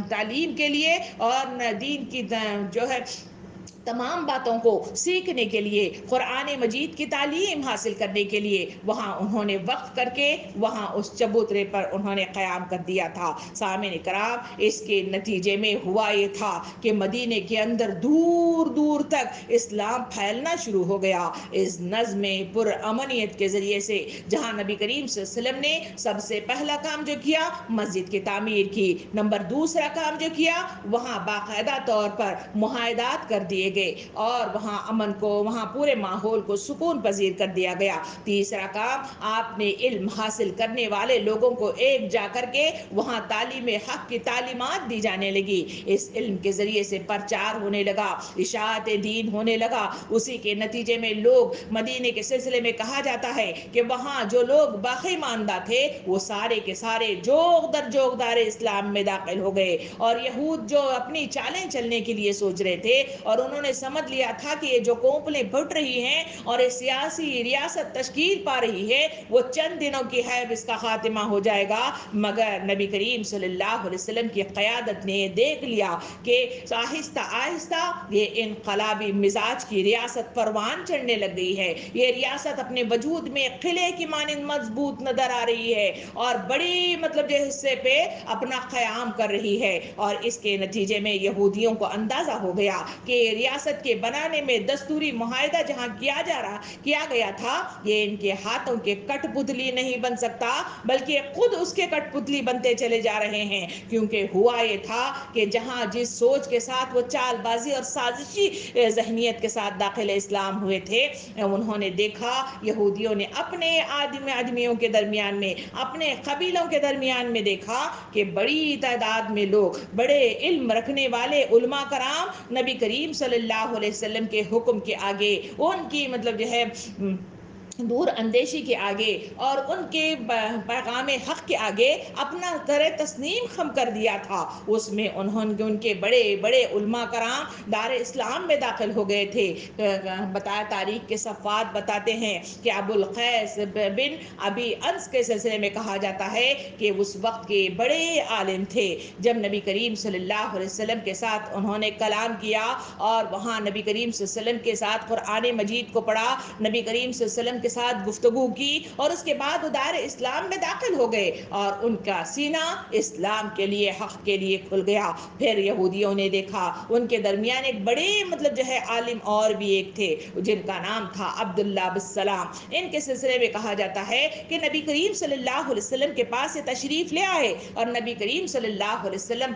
تعلیم کے لیے اور دین کی تمام باتوں کو سیکھنے کے لیے، قرآن مجید کی تعلیم حاصل کرنے کے لیے وہاں انہوں نے وقف کر کے وہاں اس چبوترے پر انہوں نے قیام کر دیا تھا۔ سامعین کرام، اس کے نتیجے میں ہوا یہ تھا کہ مدینے کے اندر دور دور تک اسلام پھیلنا شروع ہو گیا، اس نظم پرامنیت کے ذریعے سے، جہاں نبی کریم صلی اللہ علیہ وسلم نے سب سے پہلا کام جو کیا مسجد کی تعمیر کی، نمبر دوسرا کام جو کیا وہاں باقاعدہ طور پر معاہدات کر دیے گئے، اور وہاں امن کو، وہاں پورے ماحول کو سکون پذیر کر دیا گیا۔ تیسرا کام، آپ نے علم حاصل کرنے والے لوگوں کو ایک جا کر کے وہاں تعلیم حق کی تعلیمات دی جانے لگی، اس علم کے ذریعے سے پرچار ہونے لگا، اشاعت دین ہونے لگا۔ اسی کے نتیجے میں لوگ مدینے کے سلسلے میں کہا جاتا ہے کہ وہاں جو لوگ باقی ماندہ تھے وہ سارے کے سارے جوگ در جوگدار اسلام میں داخل ہو گئے، اور یہود جو اپنی چالیں چلنے کے لیے سوچ رہے تھے اور انہوں نے سمجھ لیا تھا کہ یہ جو کونپلیں پھٹ رہی ہیں اور یہ سیاسی ریاست تشکیل پا رہی ہے وہ چند دنوں کی ہے، اس کا خاتمہ ہو جائے گا، مگر نبی کریم صلی اللہ علیہ وسلم کی قیادت نے دیکھ لیا کہ آہستہ آہستہ یہ انقلابی مزاج کی ریاست پروان چڑھنے لگ گئی ہے، یہ ریاست اپنے وجود میں قلعے کی مانند مضبوط نظر آ رہی ہے اور بڑی جو حصے پہ اپنا قیام کر رہی ہے۔ اور اس کے نتیجے میں یہودیوں کو اندازہ ہو گیا کہ ریاست ریاست کے بنانے میں دستوری معاہدہ جہاں کیا گیا تھا، یہ ان کے ہاتھوں کے کٹ پتلی نہیں بن سکتا، بلکہ خود اس کے کٹ پتلی بنتے چلے جا رہے ہیں، کیونکہ ہوا یہ تھا کہ جہاں جس سوچ کے ساتھ وہ چال بازی اور سازشی ذہنیت کے ساتھ داخل اسلام ہوئے تھے، انہوں نے دیکھا یہودیوں نے اپنے آدمیوں کے درمیان میں، اپنے قبیلوں کے درمیان میں دیکھا کہ بڑی تعداد میں لوگ، بڑے علم رکھنے والے علماء کرام نبی کریم صلی اللہ علیہ وسلم کے حکم کے آگے، ان کی مطلب جو ہے دور اندیشی کے آگے اور ان کے پیغام حق کے آگے اپنا در تسلیم خم کر دیا تھا۔ اس میں ان کے بڑے بڑے علماء کرام دار اسلام میں داخل ہو گئے تھے۔ تاریخ کے صفحات بتاتے ہیں کہ ابو القیس بن ابی انس کے سلسلے میں کہا جاتا ہے کہ اس وقت کے بڑے عالم تھے۔ جب نبی کریم صلی اللہ علیہ وسلم کے ساتھ انہوں نے کلام کیا اور وہاں نبی کریم صلی اللہ علیہ وسلم کے ساتھ قرآن مجید کو پڑھا، نبی کریم صلی اللہ علیہ وسلم کے ساتھ گفتگو کی، اور اس کے بعد وہ دائر اسلام میں داخل ہو گئے اور ان کا سینہ اسلام کے لیے، حق کے لیے کھل گیا۔ پھر یہودیوں نے دیکھا ان کے درمیان ایک بڑے مطلب جو ہے عالم اور بھی ایک تھے جن کا نام تھا عبداللہ بن سلام۔ ان کے سلسلے میں کہا جاتا ہے کہ نبی کریم صلی اللہ علیہ وسلم کے پاس سے تشریف لے آئے اور نبی کریم صلی اللہ علیہ وسلم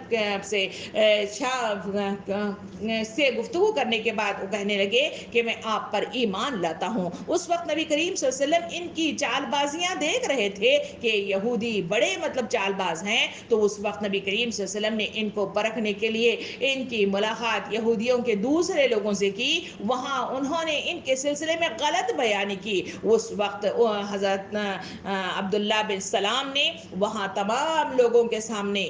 سے گفتگو کرنے کے بعد وہ کہنے لگے کہ میں آپ پر ایمان لاتا ہوں۔ اس وقت نبی کریم صلی اللہ علیہ وسلم ان کی چال بازیاں دیکھ رہے تھے کہ یہودی بڑے مطلب چال باز ہیں، تو اس وقت نبی کریم صلی اللہ علیہ وسلم نے ان کو پرکھنے کے لیے ان کی ملاقات یہودیوں کے دوسرے لوگوں سے کی۔ وہاں انہوں نے ان کے سلسلے میں غلط بیانی کی۔ اس وقت حضرت عبداللہ بن سلام نے وہاں تمام لوگوں کے سامنے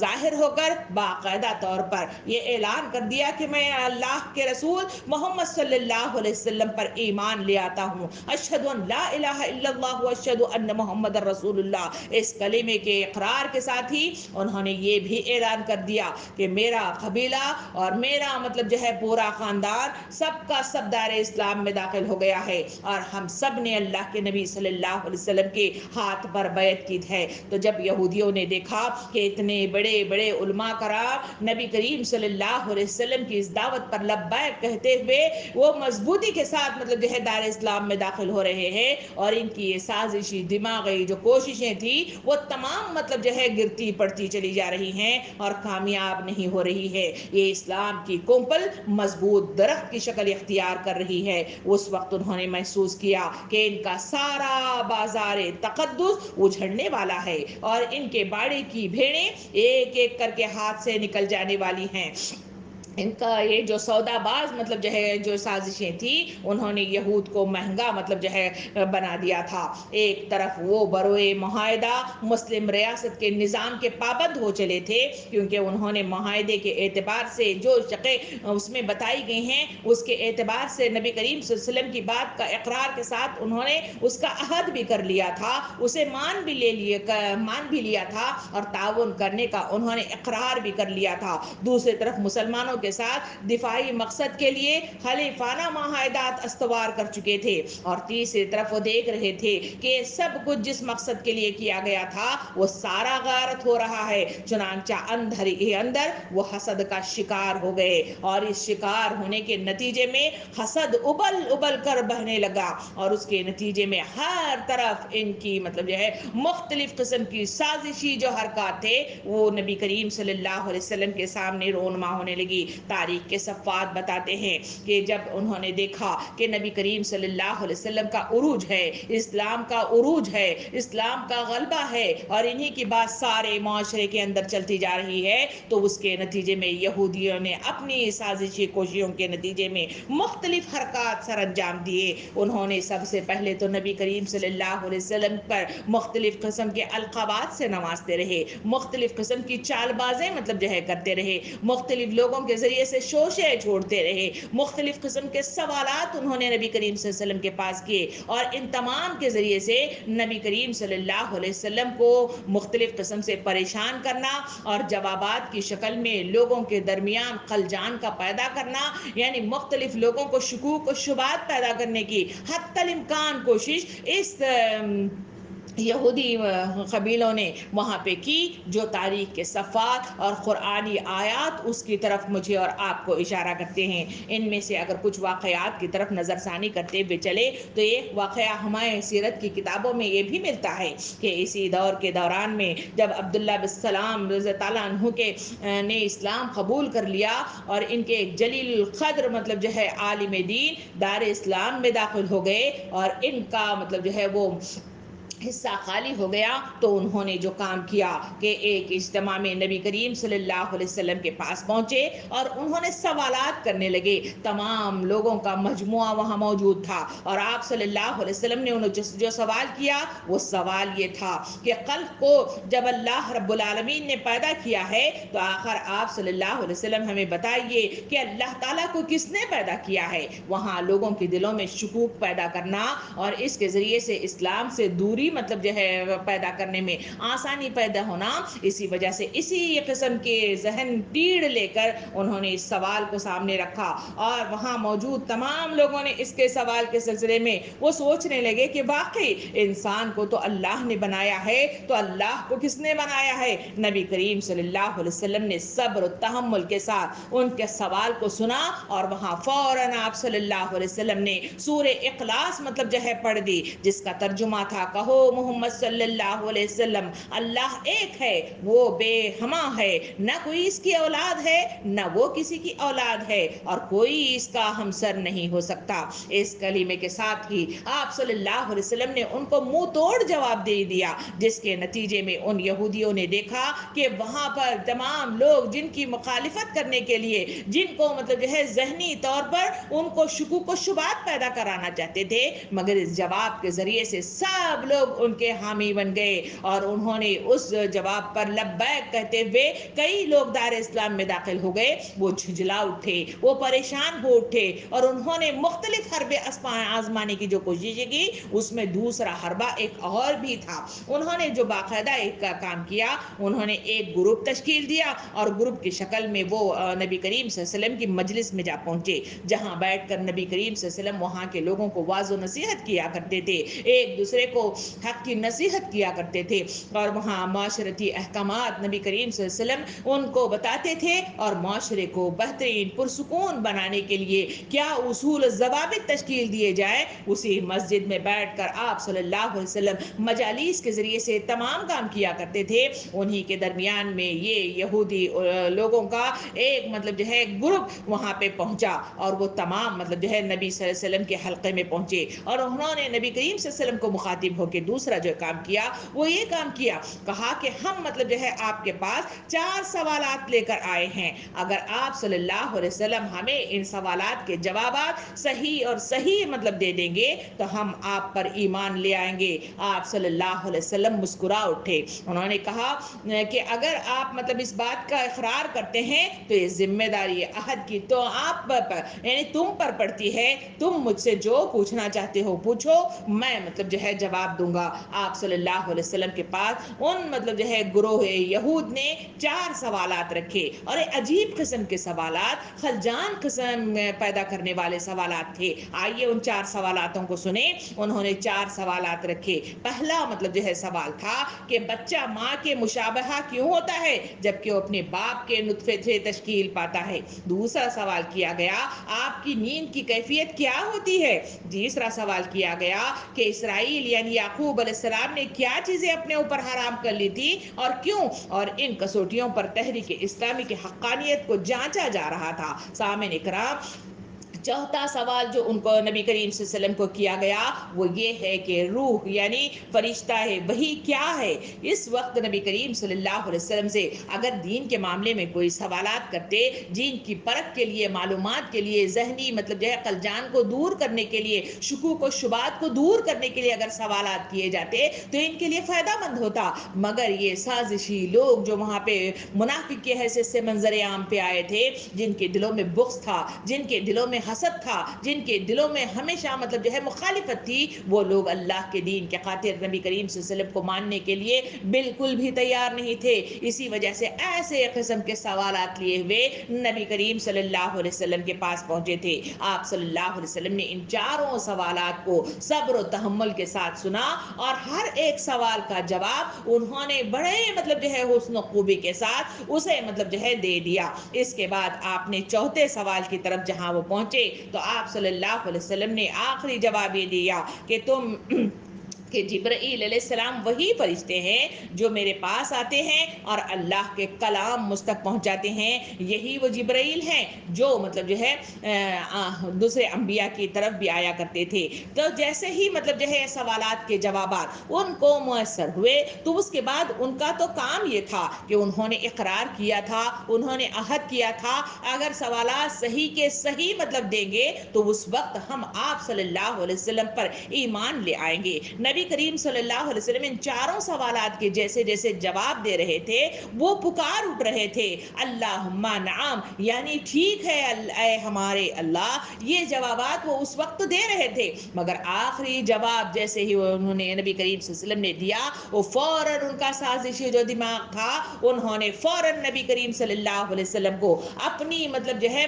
ظاہر ہو کر باقاعدہ طور پر یہ اعلان کر دیا کہ میں اللہ کے رسول محمد صلی اللہ علیہ وسلم پر ایمان لے آتا ہوں، اشہد ان لا الہ الا اللہ و اشہد ان محمد رسول اللہ۔ اس کلمے کے اقرار کے ساتھ ہی انہوں نے یہ بھی اعلان کر دیا کہ میرا قبیلہ اور میرا مطلب جو ہے پورا خاندان سب کا سب دائر اسلام میں داخل ہو گیا ہے، اور ہم سب نے اللہ کے نبی صلی اللہ علیہ وسلم کے ہاتھ پر بیعت کی ہے۔ تو جب یہودیوں نے دیکھا کہ اتنے بڑے بڑے علماء کرام نبی کریم صلی اللہ علیہ وسلم کی اس دعوت پر لبیک کہتے ہوئے وہ مضبوطی کے ساتھ مطلب جو ہے دائر اسلام میں داخل ہو رہے ہیں، اور ان کی یہ سازشی دماغی جو کوششیں تھی وہ تمام مطلب جو ہے گرتی پڑتی چلی جا رہی ہیں اور کامیاب نہیں ہو رہی ہے، یہ اسلام کی کومپل مضبوط درخت کی شکل اختیار کر رہی ہے۔ اس وقت انہوں نے محسوس کیا کہ ان کا سارا بازار تقدس اجھڑنے والا ہے اور ان کے باڑے کی بھیڑیں ایک ایک کر کے ہاتھ سے نکل جانے والی ہیں۔ ان کا یہ جو سودا باز مطلب جو ہے جو سازشیں تھی، انہوں نے یہود کو مہنگا مطلب جو ہے بنا دیا تھا۔ ایک طرف وہ بروئے معاہدہ مسلم ریاست کے نظام کے پابند ہو چلے تھے، کیونکہ انہوں نے معاہدے کے اعتبار سے جو شقیں اس میں بتائی گئی ہیں اس کے اعتبار سے نبی کریم صلی اللہ علیہ وسلم کی بات کا اقرار کے ساتھ انہوں نے اس کا عہد بھی کر لیا تھا، اسے مان بھی لیا تھا اور تعاون کرنے کا انہوں نے اقرار بھی کر لیا تھا۔ دوسری طرف مسلمانوں کے ساتھ دفاعی مقصد کے لیے حلیفانہ معاہدات استوار کر چکے تھے، اور تیسری طرف وہ دیکھ رہے تھے کہ سب کچھ جس مقصد کے لیے کیا گیا تھا وہ سارا غارت ہو رہا ہے، چنانچہ اندر ہی اندر وہ حسد کا شکار ہو گئے، اور اس شکار ہونے کے نتیجے میں حسد ابل ابل کر بہنے لگا، اور اس کے نتیجے میں ہر طرف ان کی مطلب جو ہے مختلف قسم کی سازشی جو حرکات تھے وہ نبی کریم صلی اللہ علیہ وسلم کے سامنے رونما ہونے لگی۔ تاریخ کے صفحات بتاتے ہیں کہ جب انہوں نے دیکھا کہ نبی کریم صلی اللہ علیہ وسلم کا عروج ہے، اسلام کا عروج ہے، اسلام کا غلبہ ہے، اور انہی کی بات سارے معاشرے کے اندر چلتی جا رہی ہے، تو اس کے نتیجے میں یہودیوں نے اپنی سازشی کوششوں کے نتیجے میں مختلف حرکات سر انجام دیے۔ انہوں نے سب سے پہلے تو نبی کریم صلی اللہ علیہ وسلم پر مختلف قسم کے القابات سے نوازتے رہے، مختلف قسم کی چال بازیں مطلب جو ہے کرتے رہے، مختلف لوگوں کے ذریعے سے شوشے چھوڑتے رہے، مختلف قسم کے سوالات انہوں نے نبی کریم صلی اللہ علیہ وسلم کے پاس کیے، اور ان تمام کے ذریعے سے نبی کریم صلی اللہ علیہ وسلم کو مختلف قسم سے پریشان کرنا اور جوابات کی شکل میں لوگوں کے درمیان خلجان کا پیدا کرنا، یعنی مختلف لوگوں کو شکوک و شبہات پیدا کرنے کی حتی الامکان کوشش اس یہودی قبیلوں نے وہاں پہ کی، جو تاریخ کے صفحات اور قرآنی آیات اس کی طرف مجھے اور آپ کو اشارہ کرتے ہیں۔ ان میں سے اگر کچھ واقعات کی طرف نظر ثانی کرتے ہوئے چلے تو ایک واقعہ ہمارے سیرت کی کتابوں میں یہ بھی ملتا ہے کہ اسی دور کے دوران میں جب عبداللہ بن سلام رضی اللہ عنہ کے نے اسلام قبول کر لیا اور ان کے ایک جلیل القدر مطلب جو ہے عالم دین دار اسلام میں داخل ہو گئے اور ان کا مطلب جو ہے وہ حصہ خالی ہو گیا، تو انہوں نے جو کام کیا کہ ایک اجتماع میں نبی کریم صلی اللہ علیہ وسلم کے پاس پہنچے اور انہوں نے سوالات کرنے لگے۔ تمام لوگوں کا مجموعہ وہاں موجود تھا اور آپ صلی اللہ علیہ وسلم نے انہوں جو سوال کیا وہ سوال یہ تھا کہ قلب کو جب اللہ رب العالمین نے پیدا کیا ہے تو آخر آپ صلی اللہ علیہ وسلم ہمیں بتائیے کہ اللہ تعالیٰ کو کس نے پیدا کیا ہے۔ وہاں لوگوں کے دلوں میں شکوک پیدا کرنا اور اس کے ذریعے سے اسلام سے دوری مطلب جو ہے پیدا کرنے میں آسانی پیدا ہونا، اسی وجہ سے اسی قسم کے ذہن ٹیڑھ لے کر انہوں نے اس سوال کو سامنے رکھا اور وہاں موجود تمام لوگوں نے اس کے سوال کے سلسلے میں وہ سوچنے لگے کہ واقعی انسان کو تو اللہ نے بنایا ہے، تو اللہ کو کس نے بنایا ہے؟ نبی کریم صلی اللہ علیہ وسلم نے صبر و تحمل کے ساتھ ان کے سوال کو سنا اور وہاں فوراً آپ صلی اللہ علیہ وسلم نے سورہ اخلاص مطلب جو ہے پڑھ دی، جس کا ترجمہ تھا کہو محمد صلی اللہ علیہ وسلم اللہ ایک ہے، وہ بے ہمہ ہے، نہ کوئی اس کی اولاد ہے نہ وہ کسی کی اولاد ہے اور کوئی اس کا ہمسر نہیں ہو سکتا۔ اس کلمے کے ساتھ ہی آپ صلی اللہ علیہ وسلم نے ان کو منہ توڑ جواب دے دیا، جس کے نتیجے میں ان یہودیوں نے دیکھا کہ وہاں پر تمام لوگ جن کی مخالفت کرنے کے لیے، جن کو مطلب جو ہے ذہنی طور پر ان کو شکوک و شبہات پیدا کرانا چاہتے تھے، مگر اس جواب کے ذریعے سے سب لوگ ان کے حامی بن گئے اور انہوں نے اس جواب پر لبیک کہتے ہوئے کئی لوگ دار اسلام میں داخل ہو گئے۔ وہ جھنجھلا اٹھے، وہ پریشان ہو اٹھے اور انہوں نے مختلف حربے آزمانے کی جو کوششیں کی، اس میں دوسرا حربہ ایک اور بھی تھا۔ انہوں نے جو باقاعدہ ایک کام کیا، انہوں نے ایک گروپ تشکیل دیا اور گروپ کی شکل میں وہ نبی کریم صلی اللہ علیہ وسلم کی مجلس میں جا پہنچے، جہاں بیٹھ کر نبی کریم صلی اللہ علیہ وسلم وہاں کے لوگوں کو واض و نصیحت کیا کرتے تھے، ایک دوسرے کو حق کی نصیحت کیا کرتے تھے اور وہاں معاشرتی احکامات نبی کریم صلی اللہ علیہ وسلم ان کو بتاتے تھے اور معاشرے کو بہترین پرسکون بنانے کے لیے کیا اصول ضوابط تشکیل دیے جائیں، اسی مسجد میں بیٹھ کر آپ صلی اللہ علیہ وسلم مجالس کے ذریعے سے تمام کام کیا کرتے تھے۔ انہی کے درمیان میں یہ یہودی لوگوں کا ایک مطلب جو ہے گروپ وہاں پہ پہنچا اور وہ تمام مطلب جو ہے نبی صلی اللہ علیہ وسلم کے حلقے میں پہنچے اور انہوں نے نبی کریم صلی اللہ علیہ وسلم کو مخاطب ہو کے دوسرا جو کام کیا وہ یہ کام کیا، کہا کہ ہم مطلب جو ہے آپ کے پاس 4 سوالات لے کر آئے ہیں، اگر آپ صلی اللہ علیہ وسلم ہمیں ان سوالات کے جوابات صحیح اور صحیح مطلب دے دیں گے تو ہم آپ پر ایمان لے آئیں گے۔ آپ صلی اللہ علیہ وسلم مسکرا اٹھے، انہوں نے کہا کہ اگر آپ مطلب اس بات کا اقرار کرتے ہیں تو یہ ذمہ داری عہد کی تو آپ پر یعنی تم پر پڑتی ہے، تم مجھ سے جو پوچھنا چاہتے ہو پوچھو، میں مطلب جو ہے جواب دوں گا۔ آپ صلی اللہ علیہ وسلم کے پاس ان مطلب جو ہے گروہ یہود نے 4 سوالات رکھے اور عجیب قسم کے سوالات، خلجان قسم پیدا کرنے والے سوالات تھے۔ آئیے ان 4 سوالاتوں کو سنیں۔ انہوں نے 4 سوالات رکھے۔ پہلا مطلب جو ہے سوال تھا کہ بچہ ماں کے مشابہہ کیوں ہوتا ہے جبکہ وہ اپنے باپ کے نطفے سے تشکیل پاتا ہے؟ دوسرا سوال کیا گیا آپ کی نیند کی کیفیت کیا ہوتی ہے؟ تیسرا سوال کیا گیا کہ اسرائیل یعنی یعقوب علیہ السلام نے کیا چیزیں اپنے اوپر حرام کر لی تھی اور کیوں؟ اور ان کسوٹیوں پر تحریک اسلامی کی حقانیت کو جانچا جا رہا تھا۔ سامعین اکرام، چوتھا سوال جو ان کو نبی کریم صلی اللہ علیہ وسلم کو کیا گیا وہ یہ ہے کہ روح یعنی فرشتہ ہے، وہی کیا ہے؟ اس وقت نبی کریم صلی اللہ علیہ وسلم سے اگر دین کے معاملے میں کوئی سوالات کرتے، دین کی پرکھ کے لیے، معلومات کے لیے، ذہنی مطلب جو ہے خلجان کو دور کرنے کے لیے، شکوک و شبہات کو دور کرنے کے لیے اگر سوالات کیے جاتے تو ان کے لیے فائدہ مند ہوتا، مگر یہ سازشی لوگ جو وہاں پہ منافق کی حیثیت سے منظر عام پہ آئے تھے، جن کے دلوں میں بغض تھا، جن کے دلوں میں حسد تھا، جن کے دلوں میں ہمیشہ مطلب جو ہے مخالفت تھی، وہ لوگ اللہ کے دین کے خاطر نبی کریم صلی اللہ علیہ وسلم کو ماننے کے لیے بالکل بھی تیار نہیں تھے۔ اسی وجہ سے ایسے قسم کے سوالات لیے ہوئے نبی کریم صلی اللہ علیہ وسلم کے پاس پہنچے تھے۔ آپ صلی اللہ علیہ وسلم نے ان چاروں سوالات کو صبر و تحمل کے ساتھ سنا اور ہر ایک سوال کا جواب انہوں نے بڑے مطلب جو ہے حسن و خوبی کے ساتھ اسے مطلب جو ہے دے دیا۔ اس کے بعد آپ نے چوتھے سوال کی طرف جہاں وہ پہنچے تو آپ صلی اللہ علیہ وسلم نے آخری جواب یہ دیا کہ کہ جبرائیل علیہ السلام وہی فرشتے ہیں جو میرے پاس آتے ہیں اور اللہ کے کلام مجھ تک پہنچاتے ہیں، یہی وہ جبرائیل ہیں جو مطلب جو ہے دوسرے انبیاء کی طرف بھی آیا کرتے تھے۔ تو جیسے ہی مطلب جو ہے سوالات کے جوابات ان کو میسر ہوئے تو اس کے بعد ان کا تو کام یہ تھا کہ انہوں نے اقرار کیا تھا، انہوں نے عہد کیا تھا اگر سوالات صحیح کے صحیح مطلب دیں گے تو اس وقت ہم آپ صلی اللہ علیہ وسلم پر ایمان لے آئیں گے۔ نبی کریم صلی اللہ علیہ وسلم ان چاروں سوالات کے جیسے جیسے جواب دے رہے تھے وہ پکار اٹھ رہے تھے اللہم نعم، یعنی ٹھیک ہے اے ہمارے اللہ، یہ جوابات وہ اس وقت دے رہے تھے، مگر آخری جواب جیسے ہی انہوں نے نبی کریم صلی اللہ علیہ وسلم نے دیا وہ فوراً ان کا سازشی جو دماغ تھا انہوں نے فوراً نبی کریم صلی اللہ علیہ وسلم کو اپنی مطلب جو ہے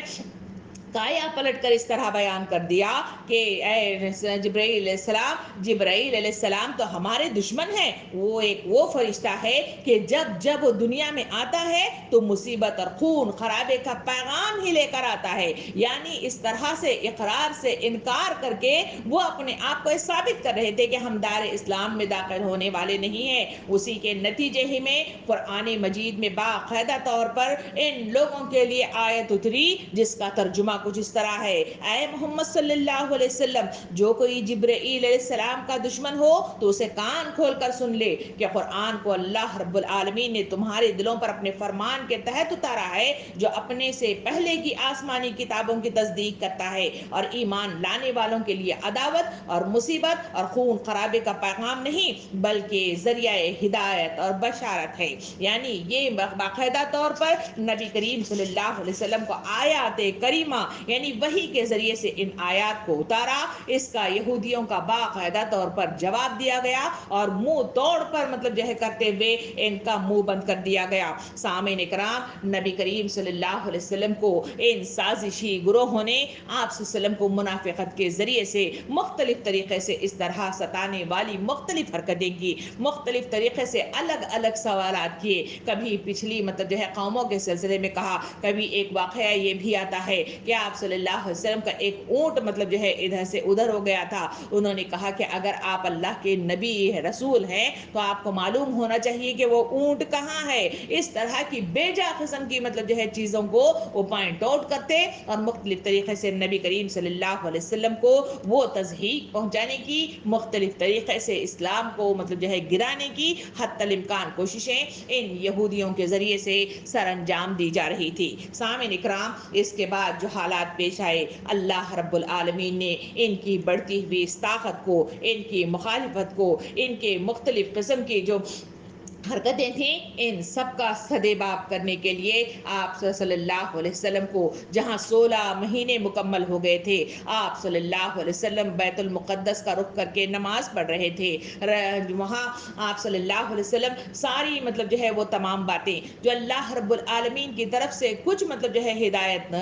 کایا پلٹ کر اس طرح بیان کر دیا کہ اے جبرائیل علیہ السلام، جبرائیل علیہ السلام تو ہمارے دشمن ہیں، وہ فرشتہ ہے کہ جب وہ دنیا میں آتا ہے تو مصیبت اور خون خرابے کا پیغام ہی لے کر آتا ہے۔ یعنی اس طرح سے اقرار سے انکار کر کے وہ اپنے آپ کو ثابت کر رہے تھے کہ ہم دار اسلام میں داخل ہونے والے نہیں ہیں۔ اسی کے نتیجے ہی میں قرآن مجید میں باقاعدہ طور پر ان لوگوں کے لیے آیت اتری جس کا ترجمہ کچھ اس طرح ہے، اے محمد صلی اللہ علیہ وسلم، جو کوئی جبرائیل علیہ السلام کا دشمن ہو تو اسے کان کھول کر سن لے کہ قرآن کو اللہ رب العالمین نے تمہارے دلوں پر اپنے فرمان کے تحت اتارا ہے جو اپنے سے پہلے کی آسمانی کتابوں کی تصدیق کرتا ہے اور ایمان لانے والوں کے لیے عداوت اور مصیبت اور خون خرابے کا پیغام نہیں بلکہ ذریعہ ہدایت اور بشارت ہے۔ یعنی یہ باقاعدہ طور پر نبی کریم صلی اللہ علیہ وسلم کو آیات کریمہ یعنی وحی کے ذریعے سے ان آیات کو اتارا، اس کا یہودیوں کا باقاعدہ طور پر جواب دیا گیا اور منہ توڑ پر مطلب جو ہے کرتے ہوئے ان کا منہ بند کر دیا گیا۔ سامعین کرام، نبی کریم صلی اللہ علیہ وسلم کو ان سازشی گروہوں نے آپ صلی اللہ علیہ وسلم کو منافقت کے ذریعے سے مختلف طریقے سے اس طرح ستانے والی مختلف حرکتیں کی، مختلف طریقے سے الگ الگ سوالات کیے، کبھی پچھلی مطلب جو ہے قوموں کے سلسلے میں کہا، کبھی ایک واقعہ یہ بھی آتا ہے کہ آپ صلی اللہ علیہ وسلم کا ایک اونٹ مطلب جو ہے ادھر سے ادھر ہو گیا تھا، انہوں نے کہا کہ اگر آپ اللہ کے نبی رسول ہیں تو آپ کو معلوم ہونا چاہیے کہ وہ اونٹ کہاں ہے۔ اس طرح کی بے جا قسم کی مطلب جو ہے چیزوں کو وہ پوائنٹ آؤٹ کرتے اور مختلف طریقے سے نبی کریم صلی اللہ علیہ وسلم کو وہ تضحیق پہنچانے کی، مختلف طریقے سے اسلام کو مطلب جو ہے گرانے کی حتی الامکان کوششیں ان یہودیوں کے ذریعے سے سر انجام دی جا رہی تھی۔ سامعین اکرام، اس کے بعد جو حالات پیش آئے، اللہ رب العالمین نے ان کی بڑھتی ہوئی اس طاقت کو، ان کی مخالفت کو، ان کے مختلف قسم کی جو حرکتیں تھیں، ان سب کا سدباب کرنے کے لیے آپ صلی اللہ علیہ وسلم کو جہاں 16 مہینے مکمل ہو گئے تھے، آپ صلی اللہ علیہ وسلم بیت المقدس کا رخ کر کے نماز پڑھ رہے تھے، وہاں آپ صلی اللہ علیہ وسلم ساری مطلب جو ہے وہ تمام باتیں جو اللہ رب العالمین کی طرف سے کچھ مطلب جو ہے ہدایت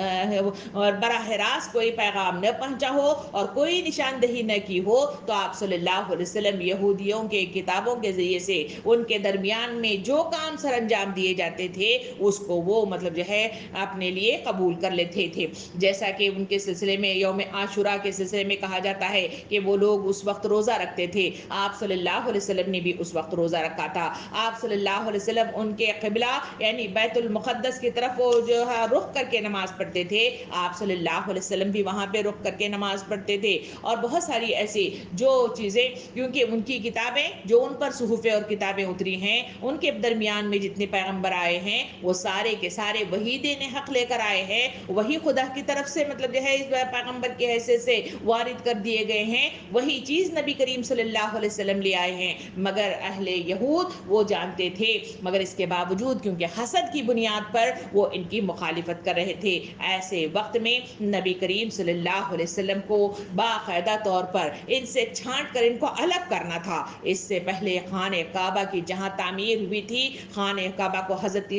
اور براہ راست کوئی پیغام نہ پہنچا ہو اور کوئی نشاندہی نہ کی ہو تو آپ صلی اللہ علیہ وسلم یہودیوں کے کتابوں کے ذریعے سے ان کے درمیان میں جو کام سر انجام دیے جاتے تھے اس کو وہ مطلب جو ہے اپنے لیے قبول کر لیتے تھے۔ جیسا کہ ان کے سلسلے میں یوم عاشورہ کے سلسلے میں کہا جاتا ہے کہ وہ لوگ اس وقت روزہ رکھتے تھے، آپ صلی اللہ علیہ وسلم نے بھی اس وقت روزہ رکھا تھا۔ آپ صلی اللہ علیہ وسلم ان کے قبلہ یعنی بیت المقدس کی طرف وہ جو ہے رخ کر کے نماز پڑھتے تھے، آپ صلی اللہ علیہ وسلم بھی وہاں پہ رخ کر کے نماز پڑھتے تھے، اور بہت ساری ایسی جو چیزیں، کیونکہ ان کی کتابیں جو ان پر صحف اور کتابیں اتری ہیں ان کے درمیان میں جتنے پیغمبر آئے ہیں وہ سارے کے سارے وہی دین حق لے کر آئے ہیں، وہی خدا کی طرف سے مطلب جو ہے اس پیغمبر کی حیثیت سے وارد کر دیے گئے ہیں، وہی چیز نبی کریم صلی اللہ علیہ وسلم لے آئے ہیں۔ مگر اہل یہود وہ جانتے تھے، مگر اس کے باوجود کیونکہ حسد کی بنیاد پر وہ ان کی مخالفت کر رہے تھے، ایسے وقت میں نبی کریم صلی اللہ علیہ وسلم کو باقاعدہ طور پر ان سے چھانٹ کر ان کو الگ کرنا تھا۔ اس سے پہلے خانہ کعبہ کی جہاں تعمیر ہوئی تھی، خانہ کعبہ کو حضرت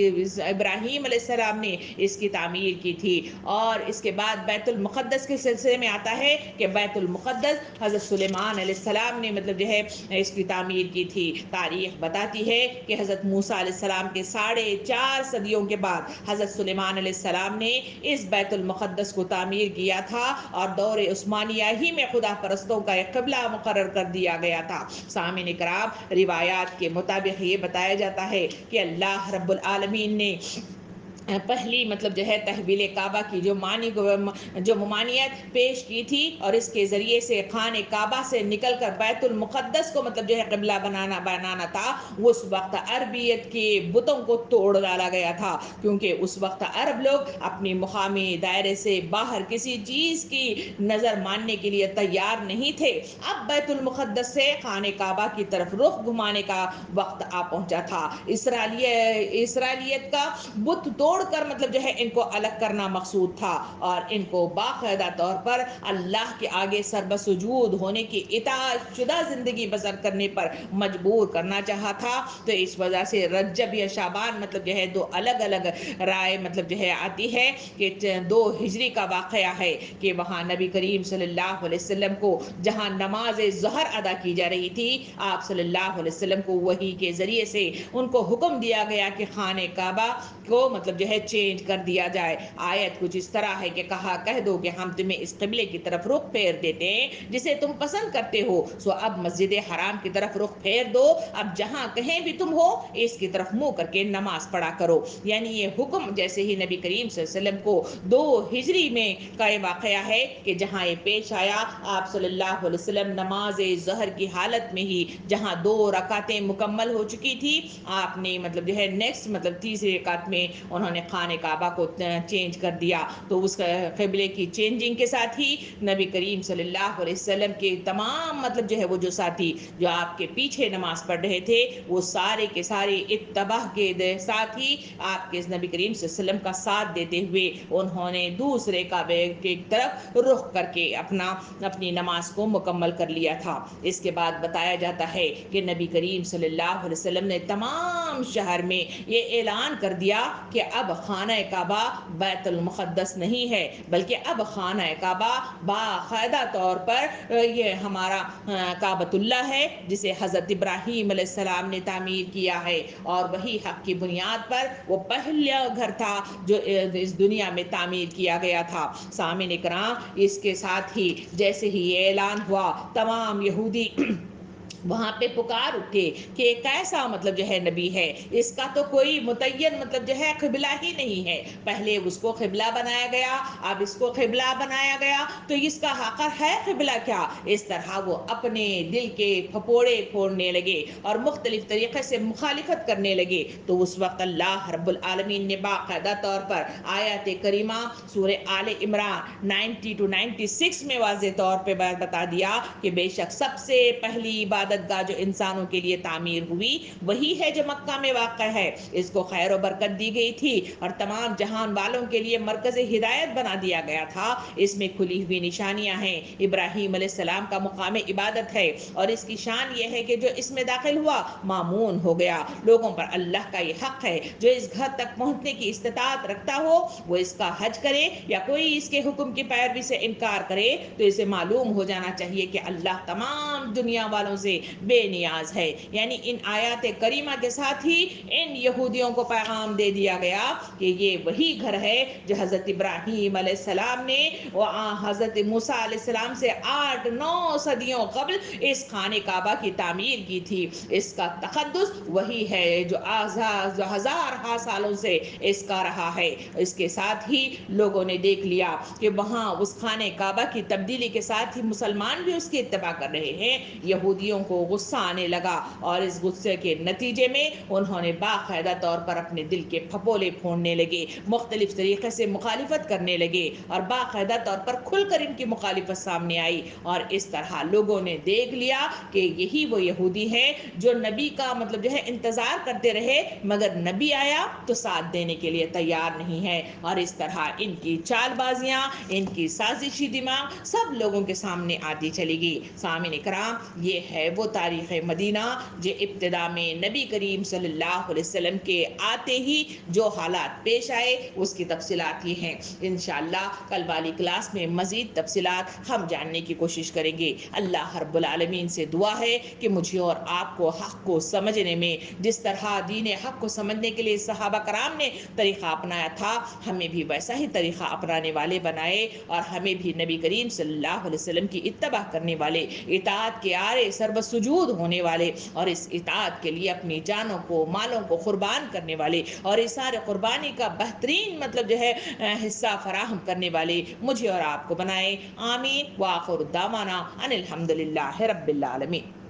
ابراہیم علیہ السلام نے اس کی تعمیر کی تھی، اور اس کے بعد بیت المقدس کے سلسلے میں آتا ہے کہ بیت المقدس حضرت سلیمان علیہ السلام نے مطلب جو ہے اس کی تعمیر کی تھی۔ تاریخ بتاتی ہے کہ حضرت موسیٰ علیہ السلام کے 4.5 صدیوں کے بعد حضرت سلیمان علیہ السلام نے اس بیت المقدس کو تعمیر کیا تھا، اور دور عثمانیہ ہی میں خدا پرستوں کا ایک قبلہ مقرر کر دیا گیا تھا۔ سامعین کرام، روایات کے مطابق یہ بتایا جاتا ہے کہ اللہ رب العالمین نے پہلی مطلب جو ہے تحویل کعبہ کی جو ممانعت پیش کی تھی، اور اس کے ذریعے سے خانہ کعبہ سے نکل کر بیت المقدس کو مطلب جو ہے قبلہ بنانا تھا، اس وقت عربیت کے بتوں کو توڑ ڈالا گیا تھا، کیونکہ اس وقت عرب لوگ اپنی مقامی دائرے سے باہر کسی چیز کی نظر ماننے کے لیے تیار نہیں تھے۔ اب بیت المقدس سے خانہ کعبہ کی طرف رخ گھمانے کا وقت آ پہنچا تھا۔ اسرائیلیت کا بت توڑ کر مطلب جو ہے ان کو الگ کرنا مقصود تھا، اور ان کو باقاعدہ طور پر اللہ کے آگے سربسجود ہونے کی اطاعت شدہ زندگی بسر کرنے پر مجبور کرنا چاہا تھا۔ تو اس وجہ سے رجب یا شعبان مطلب جو ہے دو الگ الگ رائے مطلب جو ہے آتی ہے کہ 2 ہجری کا واقعہ ہے کہ وہاں نبی کریم صلی اللہ علیہ وسلم کو جہاں نماز ظہر ادا کی جا رہی تھی، آپ صلی اللہ علیہ وسلم کو وحی کے ذریعے سے ان کو حکم دیا گیا کہ خانہ کعبہ کو مطلب جو ہے چینج کر دیا جائے۔ آیت کچھ اس طرح ہے کہ کہہ دو کہ ہم تمہیں اس قبلے کی طرف رخ پھیر دیتے ہیں جسے تم پسند کرتے ہو، سو اب مسجد حرام کی طرف رخ پھیر دو، اب جہاں کہیں بھی تم ہو اس کی طرف منہ کر کے نماز پڑھا کرو۔ یعنی یہ حکم جیسے ہی نبی کریم صلی اللہ علیہ وسلم کو 2 ہجری میں کا یہ واقعہ ہے کہ جہاں یہ پیش آیا، آپ صلی اللہ علیہ وسلم نماز ظہر کی حالت میں ہی جہاں 2 رکعتیں مکمل ہو چکی تھی، آپ نے مطلب جو ہے نیکسٹ مطلب تیسری رکعت میں انہوں نے خانہ کعبہ کو چینج کر دیا۔ تو اس قبلے کی چینجنگ کے ساتھ ہی نبی کریم صلی اللہ علیہ وسلم کے تمام مطلب جو ہے وہ جو ساتھی جو آپ کے پیچھے نماز پڑھ رہے تھے، وہ سارے کے سارے اتباع کے ساتھ ہی آپ کے نبی کریم صلی اللہ علیہ وسلم کا ساتھ دیتے ہوئے انہوں نے دوسرے کعبے کی طرف رخ کر کے اپنی نماز کو مکمل کر لیا تھا۔ اس کے بعد بتایا جاتا ہے کہ نبی کریم صلی اللہ علیہ وسلم نے تمام شہر میں یہ اعلان کر دیا کہ اب خانہ کعبہ بیت المقدس نہیں ہے، بلکہ اب خانہ کعبہ باقاعدہ طور پر یہ ہمارا کعبۃ اللہ ہے، جسے حضرت ابراہیم علیہ السلام نے تعمیر کیا ہے، اور وہی حق کی بنیاد پر وہ پہلا گھر تھا جو اس دنیا میں تعمیر کیا گیا تھا۔ سامعین اکرام، اس کے ساتھ ہی جیسے ہی یہ اعلان ہوا، تمام یہودی وہاں پہ پکار اٹھے کہ کیسا مطلب جو ہے نبی ہے، اس کا تو کوئی متعین مطلب جو ہے قبلہ ہی نہیں ہے، پہلے اس کو قبلہ بنایا گیا، اب اس کو قبلہ بنایا گیا، تو اس کا آخر ہے قبلہ کیا؟ اس طرح وہ اپنے دل کے پھپوڑے پھوڑنے لگے اور مختلف طریقے سے مخالفت کرنے لگے۔ تو اس وقت اللہ رب العالمین نے باقاعدہ طور پر آیات کریمہ سورہ آل عمران 90 سے 96 میں واضح طور پہ بتا دیا کہ بے شک سب سے پہلی عبادت گاہ جو انسانوں کے لیے تعمیر ہوئی وہی ہے جو مکہ میں واقع ہے، اس کو خیر و برکت دی گئی تھی اور تمام جہان والوں کے لیے مرکز ہدایت بنا دیا گیا تھا۔ اس میں کھلی ہوئی نشانیاں ہیں، ابراہیم علیہ السلام کا مقام عبادت ہے، اور اس کی شان یہ ہے کہ جو اس میں داخل ہوا مامون ہو گیا۔ لوگوں پر اللہ کا یہ حق ہے، جو اس گھر تک پہنچنے کی استطاعت رکھتا ہو وہ اس کا حج کرے، یا کوئی اس کے حکم کی پیروی سے انکار کرے تو اسے معلوم ہو جانا چاہیے کہ اللہ تمام دنیا والوں سے بے نیاز ہے۔ یعنی ان آیات کریمہ کے ساتھ ہی ان یہودیوں کو پیغام دے دیا گیا کہ یہ وہی گھر ہے جو حضرت ابراہیم علیہ السلام نے حضرت موسیٰ علیہ السلام سے 8-9 صدیوں قبل اس خانہ کعبہ کی تعمیر کی تھی۔ اس کا تقدس وہی ہے جو ہزارہا سالوں سے اس کا رہا ہے۔ اس کے ساتھ ہی لوگوں نے دیکھ لیا کہ وہاں اس خانہ کعبہ کی تبدیلی کے ساتھ ہی مسلمان بھی اس کی اتباع کر رہے ہیں۔ یہودیوں کو کو غصہ آنے لگا اور اس غصے کے نتیجے میں انہوں نے باقاعدہ طور پر اپنے دل کے پھپولے پھوڑنے لگے، مختلف طریقے سے مخالفت کرنے لگے اور باقاعدہ طور پر کھل کر ان کی مخالفت سامنے آئی، اور اس طرح لوگوں نے دیکھ لیا کہ یہی وہ یہودی ہیں جو نبی کا مطلب جو ہے انتظار کرتے رہے، مگر نبی آیا تو ساتھ دینے کے لیے تیار نہیں ہے، اور اس طرح ان کی چال بازیاں، ان کی سازشی دماغ سب لوگوں کے سامنے آتی چلی گئی۔ سامعین کرام، یہ ہے وہ تاریخ مدینہ جو ابتدا میں نبی کریم صلی اللہ علیہ وسلم کے آتے ہی جو حالات پیش آئے اس کی تفصیلات یہ ہیں۔ انشاءاللہ کل والی کلاس میں مزید تفصیلات ہم جاننے کی کوشش کریں گے۔ اللہ رب العالمین سے دعا ہے کہ مجھے اور آپ کو حق کو سمجھنے میں، جس طرح دین حق کو سمجھنے کے لیے صحابہ کرام نے طریقہ اپنایا تھا، ہمیں بھی ویسا ہی طریقہ اپنانے والے بنائے، اور ہمیں بھی نبی کریم صلی اللہ علیہ وسلم کی اتباع کرنے والے، اطاعت کے آرے سرب سجود ہونے والے، اور اس اطاعت کے لیے اپنی جانوں کو، مالوں کو قربان کرنے والے، اور اس سارے قربانی کا بہترین مطلب جو ہے حصہ فراہم کرنے والے مجھے اور آپ کو بنائے۔ آمین۔ وآخر دعوانا ان الحمدللہ رب العالمین۔